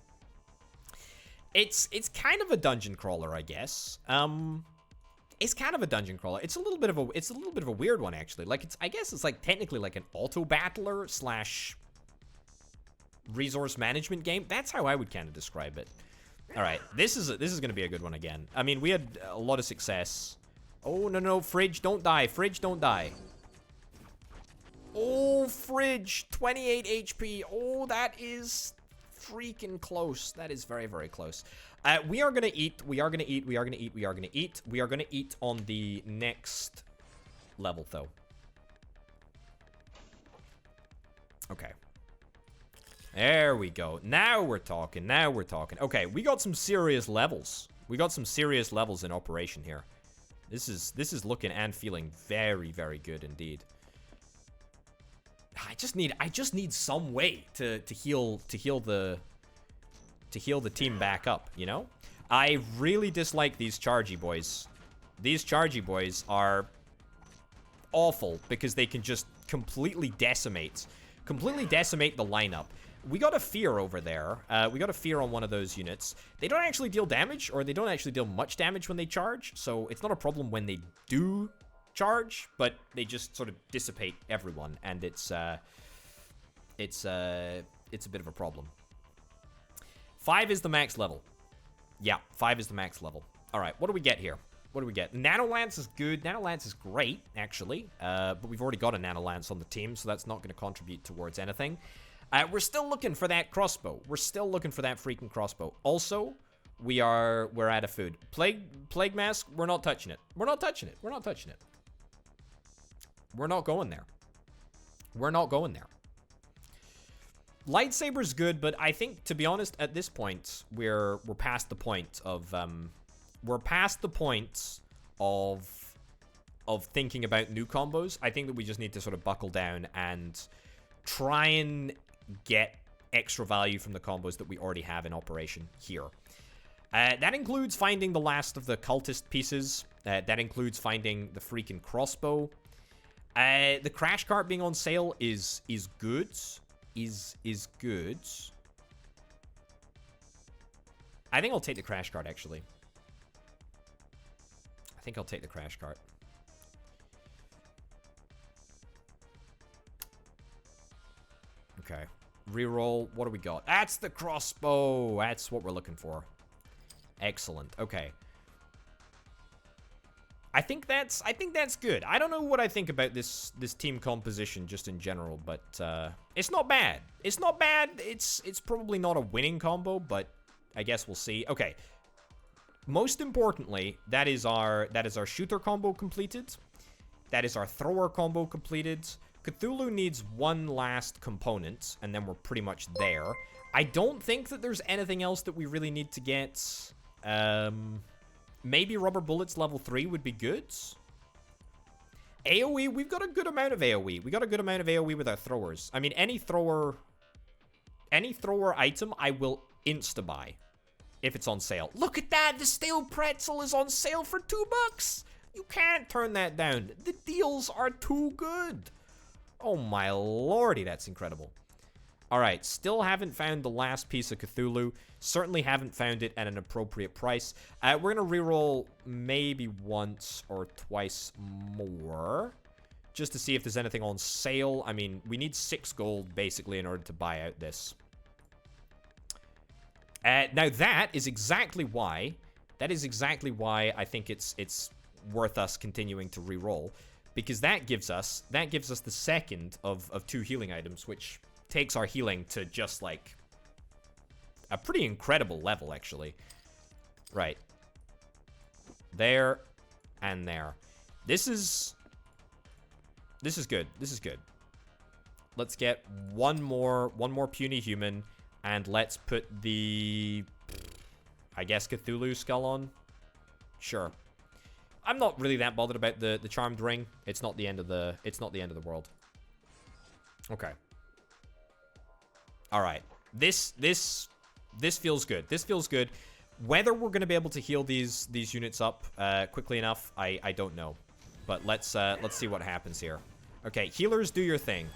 It's kind of a dungeon crawler, I guess. It's kind of a dungeon crawler. It's a little bit of a weird one, actually. Like, I guess it's like technically like an auto battler / resource management game. That's how I would kind of describe it. All right, this is going to be a good one again. I mean, we had a lot of success. Oh no, Fridge, don't die. Fridge, don't die. Oh, Fridge, 28 HP. Oh, that is freaking close. That is very, very close. We are gonna eat. We are gonna eat. We are gonna eat. We are gonna eat. We are gonna eat on the next level, though. Okay. There we go. Now we're talking. Now we're talking. Okay, we got some serious levels. We got some serious levels in operation here. This is looking and feeling very, very good indeed. I just need some way to heal the team back up, you know? I really dislike these Chargy boys. These Chargy boys are awful because they can just completely decimate the lineup. We got a fear over there. We got a fear on one of those units. They don't actually deal damage, or they don't actually deal much damage when they charge, so it's not a problem when they do charge, but they just sort of dissipate everyone, and it's a bit of a problem. 5 is the max level. Yeah, 5 is the max level. All right, what do we get here? What do we get? Nanolance is good. Nanolance is great, actually. But we've already got a Nanolance on the team, so that's not going to contribute towards anything. We're still looking for that crossbow. We're still looking for that freaking crossbow. Also, we're out of food. Plague Mask, we're not touching it. We're not touching it. We're not touching it. We're not going there. We're not going there. Lightsaber's good, but I think, to be honest, at this point, we're past the point of thinking about new combos. I think that we just need to sort of buckle down and try and get extra value from the combos that we already have in operation here. That includes finding the last of the cultist pieces. That includes finding the freaking crossbow. The crash cart being on sale is good. Is good. I think I'll take the crash cart, actually. I think I'll take the crash cart. Okay. Reroll. What do we got? That's the crossbow. That's what we're looking for. Excellent. Okay. I think that's good. I don't know what I think about this team composition just in general, but it's not bad. It's not bad. It's probably not a winning combo, but I guess we'll see. Okay. Most importantly, that is our shooter combo completed. That is our thrower combo completed. Cthulhu needs one last component, and then we're pretty much there. I don't think that there's anything else that we really need to get. Maybe rubber bullets level 3 would be good. AoE, we've got a good amount of AoE. We got a good amount of AoE with our throwers. I mean, any thrower item I will insta-buy if it's on sale. Look at that! The stale pretzel is on sale for $2! You can't turn that down. The deals are too good. Oh my lordy, that's incredible. Alright, still haven't found the last piece of Cthulhu. Certainly haven't found it at an appropriate price. We're going to reroll maybe once or twice more, just to see if there's anything on sale. I mean, we need 6 gold, basically, in order to buy out this. Now, that is exactly why I think it's worth us continuing to reroll, because that gives us the second of 2 healing items, which takes our healing to just like a pretty incredible level, actually. Right. There and there. This is good. This is good. Let's get one more puny human, and let's put the, I guess, Cthulhu skull on. Sure. I'm not really that bothered about the charmed ring. It's not the end of the world. Okay. All right. This feels good. This feels good. Whether we're going to be able to heal these units up quickly enough, I don't know. But let's see what happens here. Okay, healers, do your thing.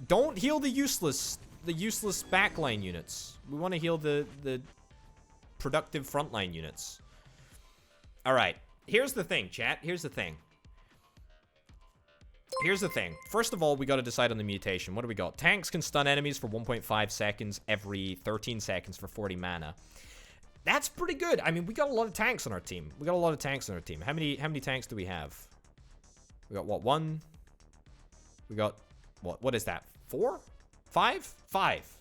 Don't heal the useless backline units. We want to heal the productive frontline units. All right. Here's the thing, chat. Here's the thing. First of all, we got to decide on the mutation. What do we got? Tanks can stun enemies for 1.5 seconds every 13 seconds for 40 mana. That's pretty good. I mean, we got a lot of tanks on our team. How many tanks do we have? We got what? 1. We got what is that? 4? 5? 5.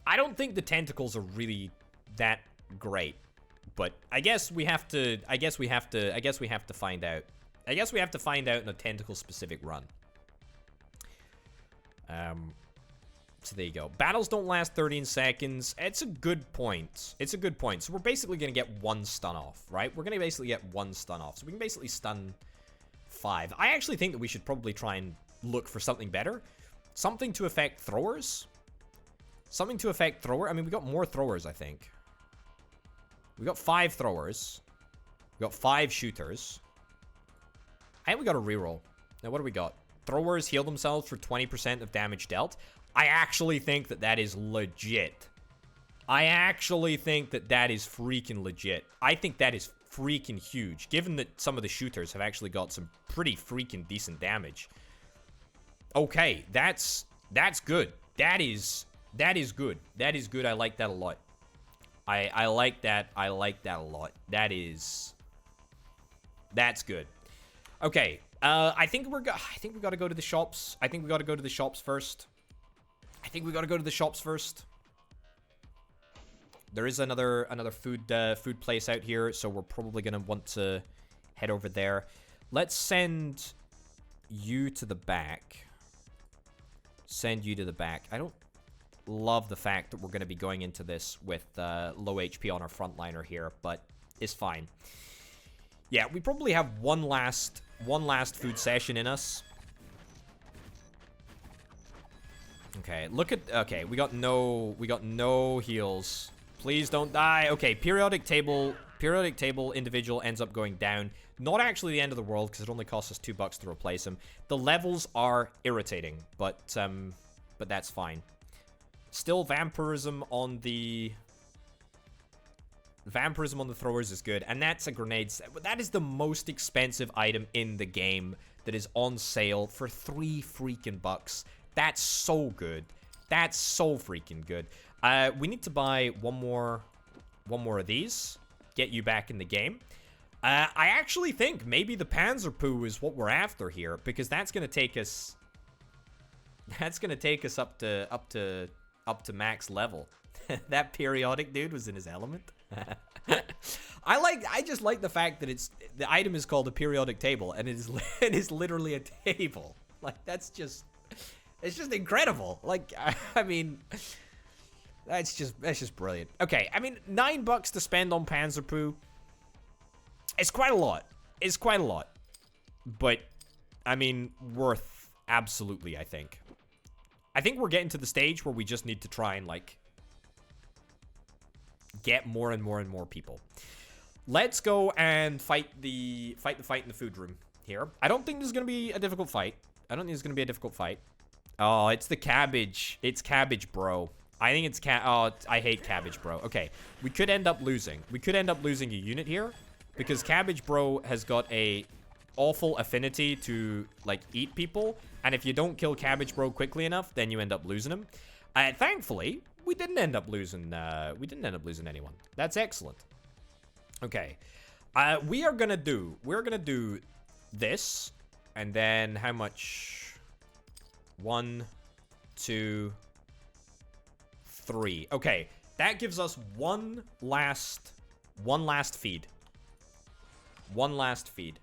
I don't think the tentacles are really that great. But I guess we have to find out. I guess we have to find out in a tentacle specific run. So there you go. Battles don't last 13 seconds. It's a good point. So we're basically going to get 1 stun off, right? We're going to basically get 1 stun off. So we can basically stun 5. I actually think that we should probably try and look for something better. Something to affect throwers. I mean, we got more throwers, I think. We got 5 throwers. We got 5 shooters. And we got a reroll. Now, what do we got? Throwers heal themselves for 20% of damage dealt. I actually think that is legit. I actually think that is freaking legit. I think that is freaking huge, given that some of the shooters have actually got some pretty freaking decent damage. Okay, that's good. That is good. That is good. I like that a lot. I like that. I like that a lot. That's good. Okay. I think we got to go to the shops. I think we got to go to the shops first. There is another food place out here, so we're probably gonna want to head over there. Let's send you to the back. I don't love the fact that we're going to be going into this with low HP on our frontliner here, but it's fine. Yeah, we probably have one last food session in us. Okay, we got no heals. Please don't die. Okay, periodic table individual ends up going down. Not actually the end of the world, because it only costs us $2 to replace him. The levels are irritating, but that's fine. Still, vampirism on the throwers is good, and that's a grenade set. That is the most expensive item in the game that is on sale for $3 freaking bucks. That's so good. That's so freaking good. We need to buy one more of these. Get you back in the game. I actually think maybe the Panzerpoo is what we're after here, because that's gonna take us. That's gonna take us up to max level. That periodic dude was in his element. I just like the fact that the item is called a periodic table, and it is literally a table. Like it's just incredible. Like I mean, that's just brilliant. Okay, I mean $9 to spend on Panzerpoo. It's quite a lot. It's quite a lot, but I mean worth absolutely. I think we're getting to the stage where we just need to try and like get more and more people. Let's go and fight the fight in the food room here. I don't think this is gonna be a difficult fight. Oh, it's the cabbage. It's cabbage, bro. I think it's oh, I hate cabbage, bro. Okay, we could end up losing. We could end up losing a unit here because cabbage, bro, has got a awful affinity to like eat people, and if you don't kill cabbage, bro, quickly enough, then you end up losing him. Thankfully, we didn't end up losing. Anyone. That's excellent. Okay, we're gonna do this, and then how much? 1, 2, 3. Okay, that gives us one last feed. One last feed.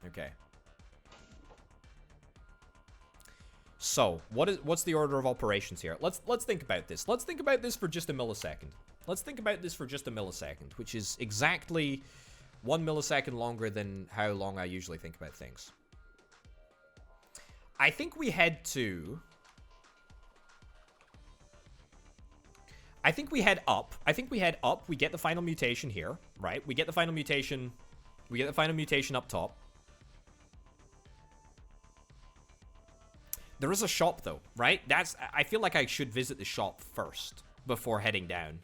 Okay. So, what's the order of operations here? Let's think about this. Let's think about this for just a millisecond. Which is exactly 1 millisecond longer than how long I usually think about things. I think we head up. We get the final mutation here, right? We get the final mutation up top. There is a shop though, right? I feel like I should visit the shop first before heading down.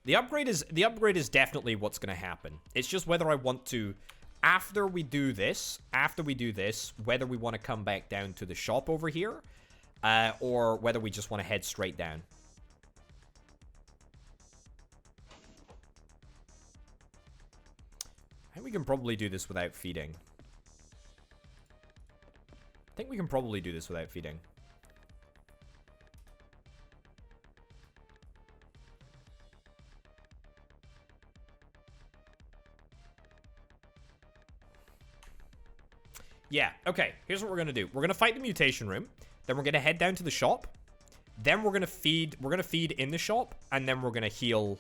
The upgrade is definitely what's going to happen. It's just whether I want to, after we do this, whether we want to come back down to the shop over here, or whether we just want to head straight down. I think we can probably do this without feeding. Yeah, okay, here's what we're gonna do. We're gonna fight the mutation room, then we're gonna head down to the shop, then we're gonna feed in the shop, and then we're gonna heal,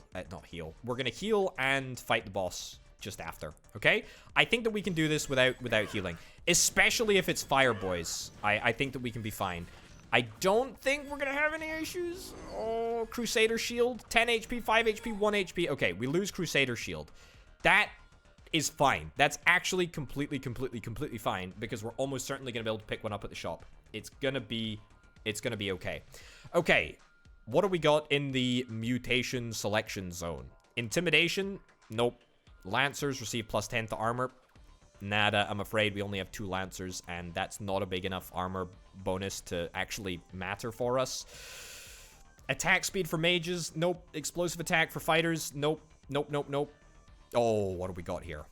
we're gonna heal and fight the boss just after, okay? I think that we can do this without healing, especially if it's fire boys. I think that we can be fine. I don't think we're gonna have any issues. Oh, Crusader Shield, 10 HP, 5 HP, 1 HP. Okay, we lose Crusader Shield. That is fine. That's actually completely fine, because we're almost certainly gonna be able to pick one up at the shop. It's gonna be okay. Okay, what do we got in the mutation selection zone? Intimidation? Nope. Lancers receive +10 to armor. Nada, I'm afraid we only have 2 Lancers, and that's not a big enough armor bonus to actually matter for us. Attack speed for mages? Nope. Explosive attack for fighters? Nope. Oh, what do we got here?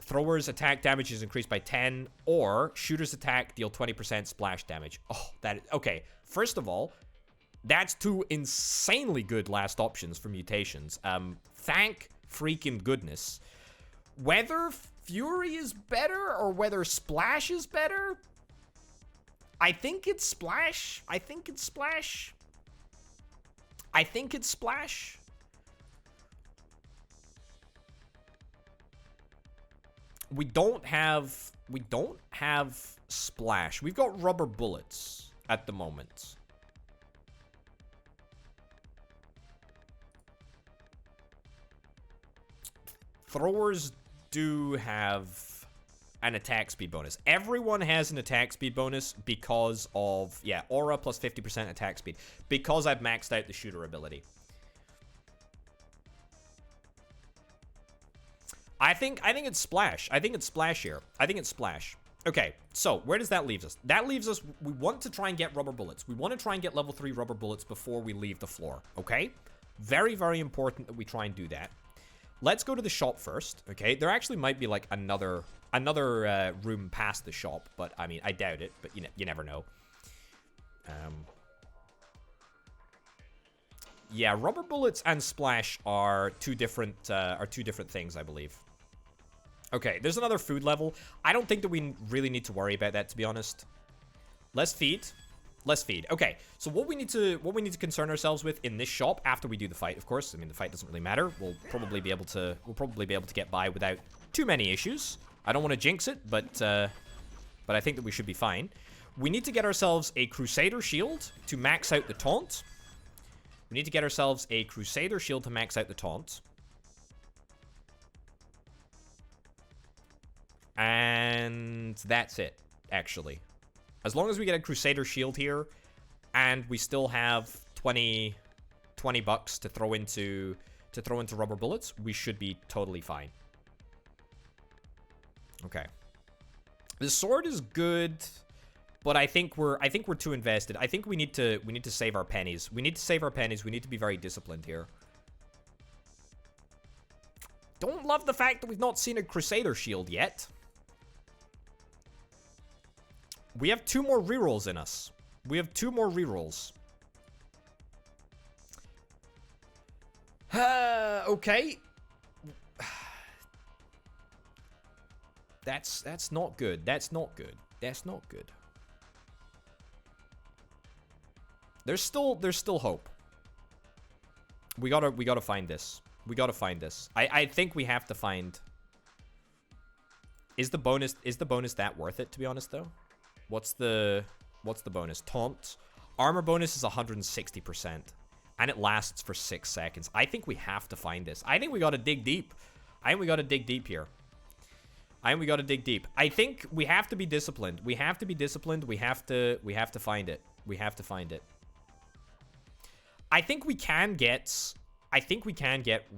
Throwers attack damage is increased by 10, or shooters attack deal 20% splash damage. Oh, okay. First of all, that's 2 insanely good last options for mutations. Thank freaking goodness. Whether Fury is better or whether Splash is better, I think it's Splash. We don't have Splash. We've got rubber bullets at the moment. Throwers do have an attack speed bonus. Everyone has an attack speed bonus because of, yeah, aura plus 50% attack speed, because I've maxed out the shooter ability. I think it's Splash. I think it's Splash here. I think it's Splash. Okay, so where does that leave us? That leaves us, we want to try and get rubber bullets. We want to try and get level 3 rubber bullets before we leave the floor, okay? Very, very important that we try and do that. Let's go to the shop first, okay? There actually might be, like, another room past the shop, but, I mean, I doubt it, but you never know. Yeah, rubber bullets and splash are two different things, I believe. Okay, there's another food level. I don't think that we really need to worry about that, to be honest. Let's feed. Let's feed. Okay, so what we need to concern ourselves with in this shop after we do the fight, of course. I mean, the fight doesn't really matter. We'll probably be able to get by without too many issues. I don't want to jinx it, but I think that we should be fine. We need to get ourselves a Crusader shield to max out the taunt. We need to get ourselves a Crusader shield to max out the taunt. And that's it, actually. As long as we get a Crusader shield here, and we still have 20 bucks to throw into rubber bullets, we should be totally fine. Okay. The sword is good, but I think we're too invested. I think we need to save our pennies. We need to save our pennies. We need to be very disciplined here. Don't love the fact that we've not seen a Crusader shield yet. We have 2 more rerolls in us. We have 2 more rerolls. Okay. That's not good. That's not good. That's not good. There's still hope. We gotta find this. We gotta find this. I think we have to find. Is the bonus that worth it, to be honest, though? What's the bonus? Taunt. Armor bonus is 160%. And it lasts for 6 seconds. I think we have to find this. I think we gotta dig deep. I think we gotta dig deep here. I think we gotta dig deep. I think we have to be disciplined. We have to be disciplined. We have to find it. We have to find it. I think we can get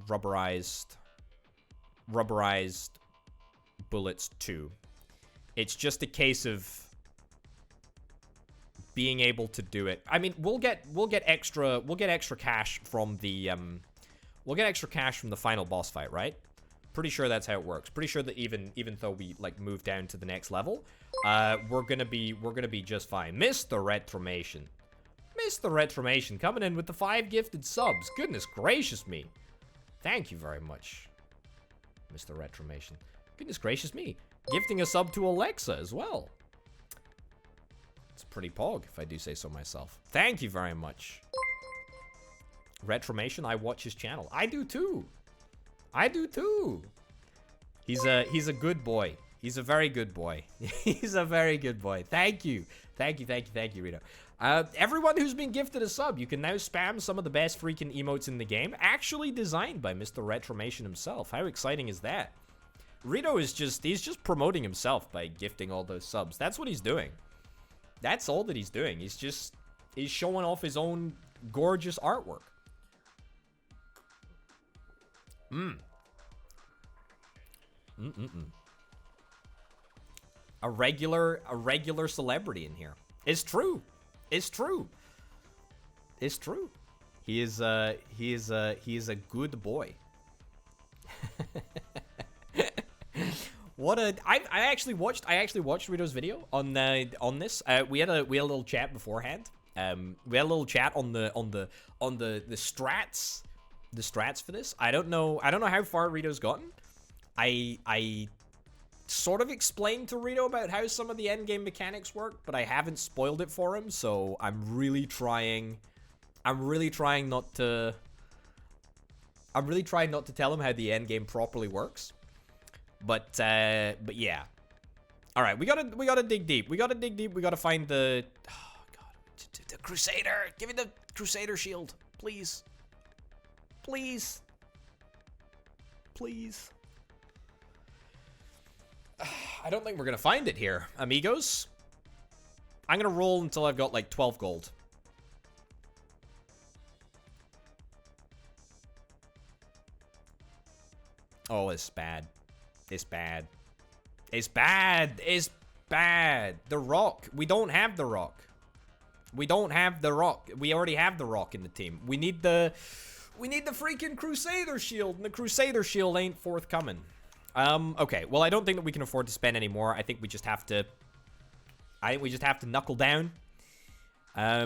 rubberized bullets too. It's just a case of being able to do it. I mean, we'll get extra cash from the final boss fight, right? Pretty sure that's how it works. Pretty sure that even though we like move down to the next level, we're gonna be just fine. Mr. Retromation. Mr. Retromation coming in with the 5 gifted subs. Goodness gracious me. Thank you very much, Mr. Retromation. Goodness gracious me. Gifting a sub to Alexa as well. It's pretty pog, if I do say so myself. Thank you very much. Retromation, I watch his channel. I do too. I do too. He's a good boy. He's a very good boy. He's a very good boy. Thank you. Thank you, Rito. Everyone who's been gifted a sub, you can now spam some of the best freaking emotes in the game, actually designed by Mr. Retromation himself. How exciting is that? Rito is he's just promoting himself by gifting all those subs. That's what he's doing. That's all that he's doing. He's showing off his own gorgeous artwork. A regular celebrity in here. It's true. It's true. It's true. He is a good boy. I actually watched Rito's video on this. We had a little chat beforehand. We had a little chat on the strats. The strats for this. I don't know how far Rito's gotten. I sort of explained to Rito about how some of the endgame mechanics work, but I haven't spoiled it for him, so I'm really trying not to tell him how the endgame properly works. But yeah. All right, we gotta dig deep. We gotta find the the Crusader. Give me the Crusader shield, please. Please. I don't think we're gonna find it here, amigos. I'm gonna roll until I've got like 12 gold. Oh, it's bad. It's bad. It's bad. bad. The rock. We don't have the rock. We don't have the rock. We already have the rock in the team. We need the freaking Crusader shield, and the Crusader shield ain't forthcoming. Okay. Well, I don't think that we can afford to spend any more. I think we just have to knuckle down. I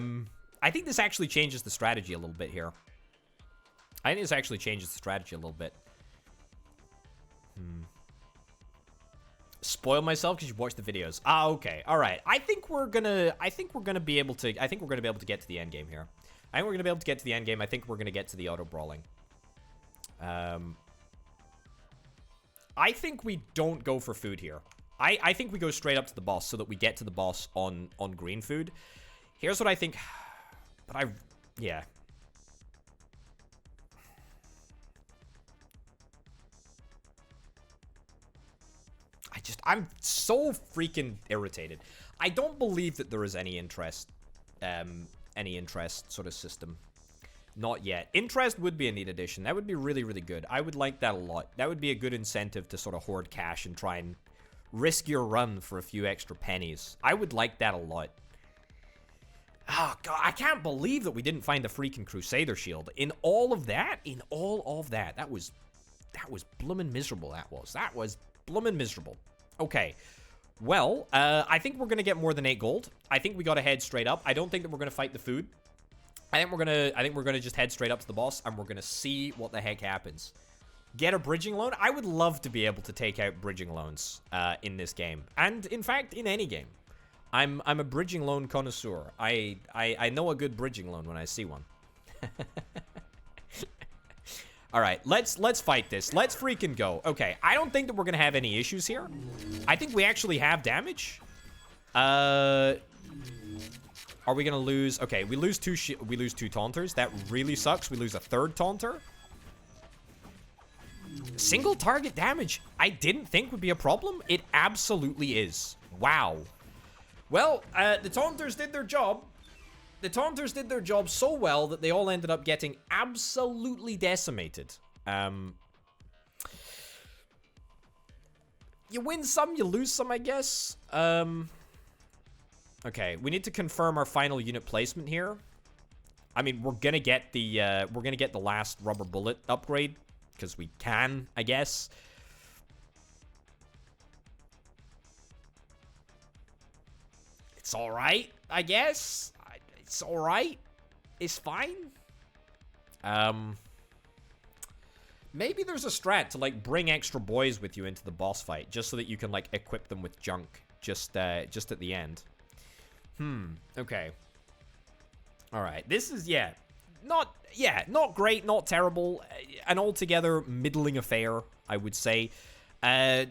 think this actually changes the strategy a little bit here. I think this actually changes the strategy a little bit. Spoil myself because you watched the videos. Ah, okay. All right. I think we're gonna be able to get to the end game here. I think we're gonna be able to get to the end game. I think we're gonna get to the auto brawling. I think we don't go for food here. I think we go straight up to the boss so that we get to the boss on green food. Here's what I think. But yeah. I'm so freaking irritated. I don't believe that there is any interest sort of system. Not yet. Interest would be a neat addition. That would be really, really good. I would like that a lot. That would be a good incentive to sort of hoard cash and try and risk your run for a few extra pennies. I would like that a lot. Oh, God, I can't believe that we didn't find the freaking Crusader shield. In all of that, that was bloomin' miserable, that was bloomin' miserable. Okay, well, I think we're gonna get more than 8 gold. I think we gotta head straight up. I don't think that we're gonna fight the food. I think we're gonna just head straight up to the boss, and we're gonna see what the heck happens. Get a bridging loan? I would love to be able to take out bridging loans in this game, and in fact, in any game. I'm a bridging loan connoisseur. I know a good bridging loan when I see one. All right, let's fight this. Let's freaking go. Okay, I don't think that we're gonna have any issues here. I think we actually have damage. Are we gonna lose? Okay, we lose two taunters. That really sucks. We lose a third taunter. Single target damage. I didn't think would be a problem. It absolutely is. Wow. Well, the taunters did their job. The taunters did their job so well that they all ended up getting absolutely decimated. You win some, you lose some, I guess. Okay, we need to confirm our final unit placement here. I mean, we're gonna get the last rubber bullet upgrade because we can, I guess. It's all right, I guess. It's all right. It's fine. Maybe there's a strat to like bring extra boys with you into the boss fight, just so that you can like equip them with junk just at the end. Okay. All right. This is not great, not terrible, an altogether middling affair, I would say. I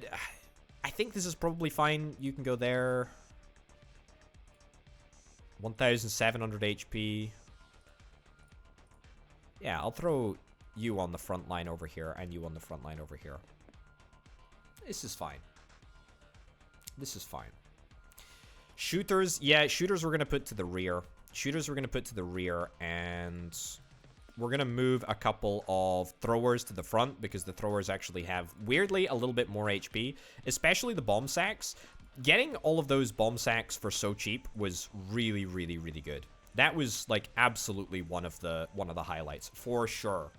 think this is probably fine. You can go there. 1,700 HP. Yeah, I'll throw you on the front line over here and you on the front line over here. This is fine. This is fine. Shooters, yeah, shooters we're going to put to the rear. Shooters we're going to put to the rear, and we're going to move a couple of throwers to the front because the throwers actually have, weirdly, a little bit more HP, especially the bomb sacks. Getting all of those bomb sacks for so cheap was really, really, really good. That was like absolutely one of the highlights for sure.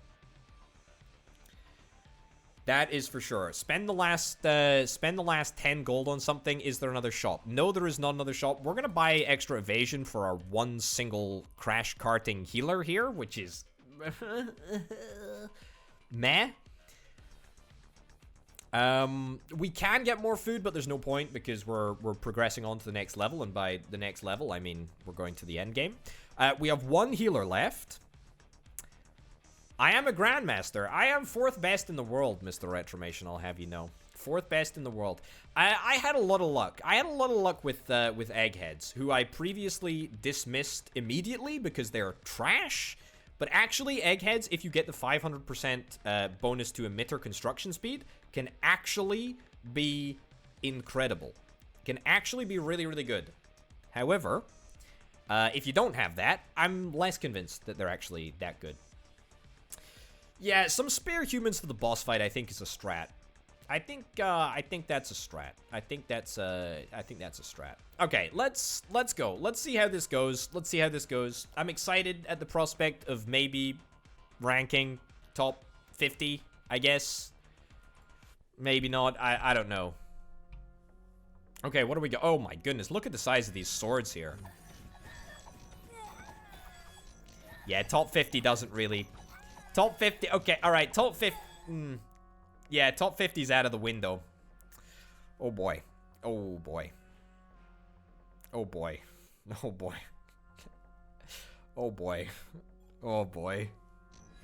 That is for sure. Spend the last 10 gold on something. Is there another shop? No, there is not another shop. We're gonna buy extra evasion for our one single crash carting healer here, which is meh. We can get more food, but there's no point because we're progressing on to the next level, and by the next level, I mean we're going to the end game. We have one healer left. I am a Grandmaster. I am 4th best in the world, Mr. Retromation, I'll have you know. 4th best in the world. I had a lot of luck. I had a lot of luck with eggheads, who I previously dismissed immediately because they're trash. But actually, eggheads, if you get the 500% bonus to emitter construction speed, can actually be incredible. Can actually be really, really good. However, if you don't have that, I'm less convinced that they're actually that good. Yeah, some spare humans for the boss fight, I think, is a strat. I think that's a strat. I think that's a strat. Okay, let's go. Let's see how this goes. Let's see how this goes. I'm excited at the prospect of maybe ranking top 50, I guess. Maybe not. I don't know. Okay, what do we go? Oh my goodness, look at the size of these swords here. Yeah, top 50 doesn't really... Top 50... Okay, alright, top 50... Yeah, top 50's out of the window. Oh boy. Oh boy. Oh boy. Oh boy. Oh boy. Oh boy.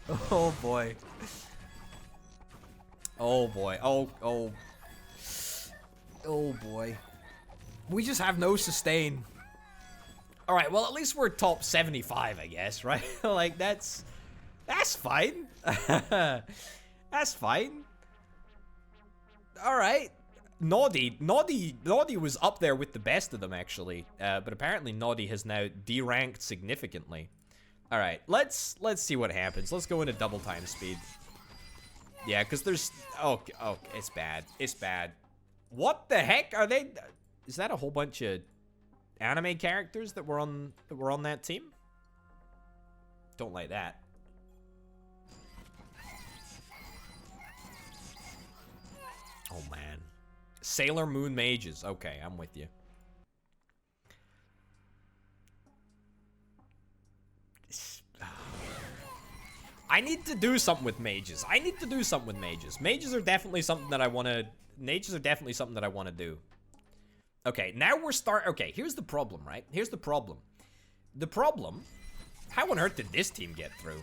Oh boy. Oh boy. Oh boy. We just have no sustain. Alright, well at least we're top 75, I guess, right? Like, that's fine. That's fine. Alright. Noddy was up there with the best of them, actually. But apparently Noddy has now deranked significantly. Alright, let's see what happens. Let's go into double time speed. Yeah, because there's... Oh, it's bad. It's bad. What the heck? Are they... Is that a whole bunch of anime characters that were on that team? Don't like that. Oh, man. Sailor Moon mages. Okay, I'm with you. I need to do something with mages. Mages are definitely something that I want to... Mages are definitely something that I want to do. Okay, now we're Okay, here's the problem, right? Here's the problem. The problem... How on earth did this team get through?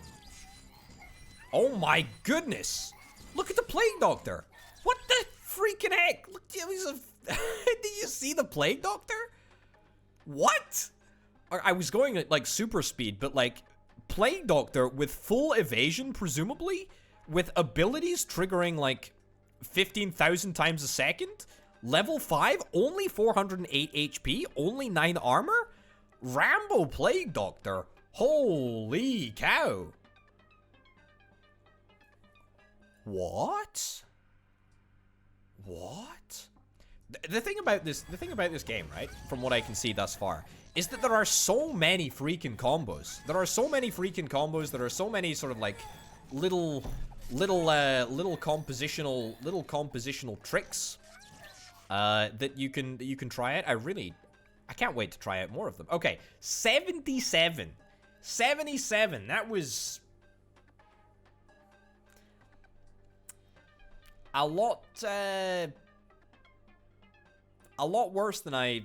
Oh my goodness! Look at the Plague Doctor! What the freaking heck? Look, did you see the Plague Doctor? What? I was going at, like, super speed, but, like, Plague Doctor with full evasion, presumably, with abilities triggering, like, 15,000 times a second, level 5, only 408 HP, only 9 armor? Rambo Plague Doctor. Holy cow. What? What? The thing about this game, right, from what I can see thus far, is that there are so many freaking combos. There are so many sort of like little compositional tricks that you can try out. I can't wait to try out more of them. Okay, 77. That was a lot worse than I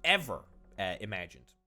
ever imagined.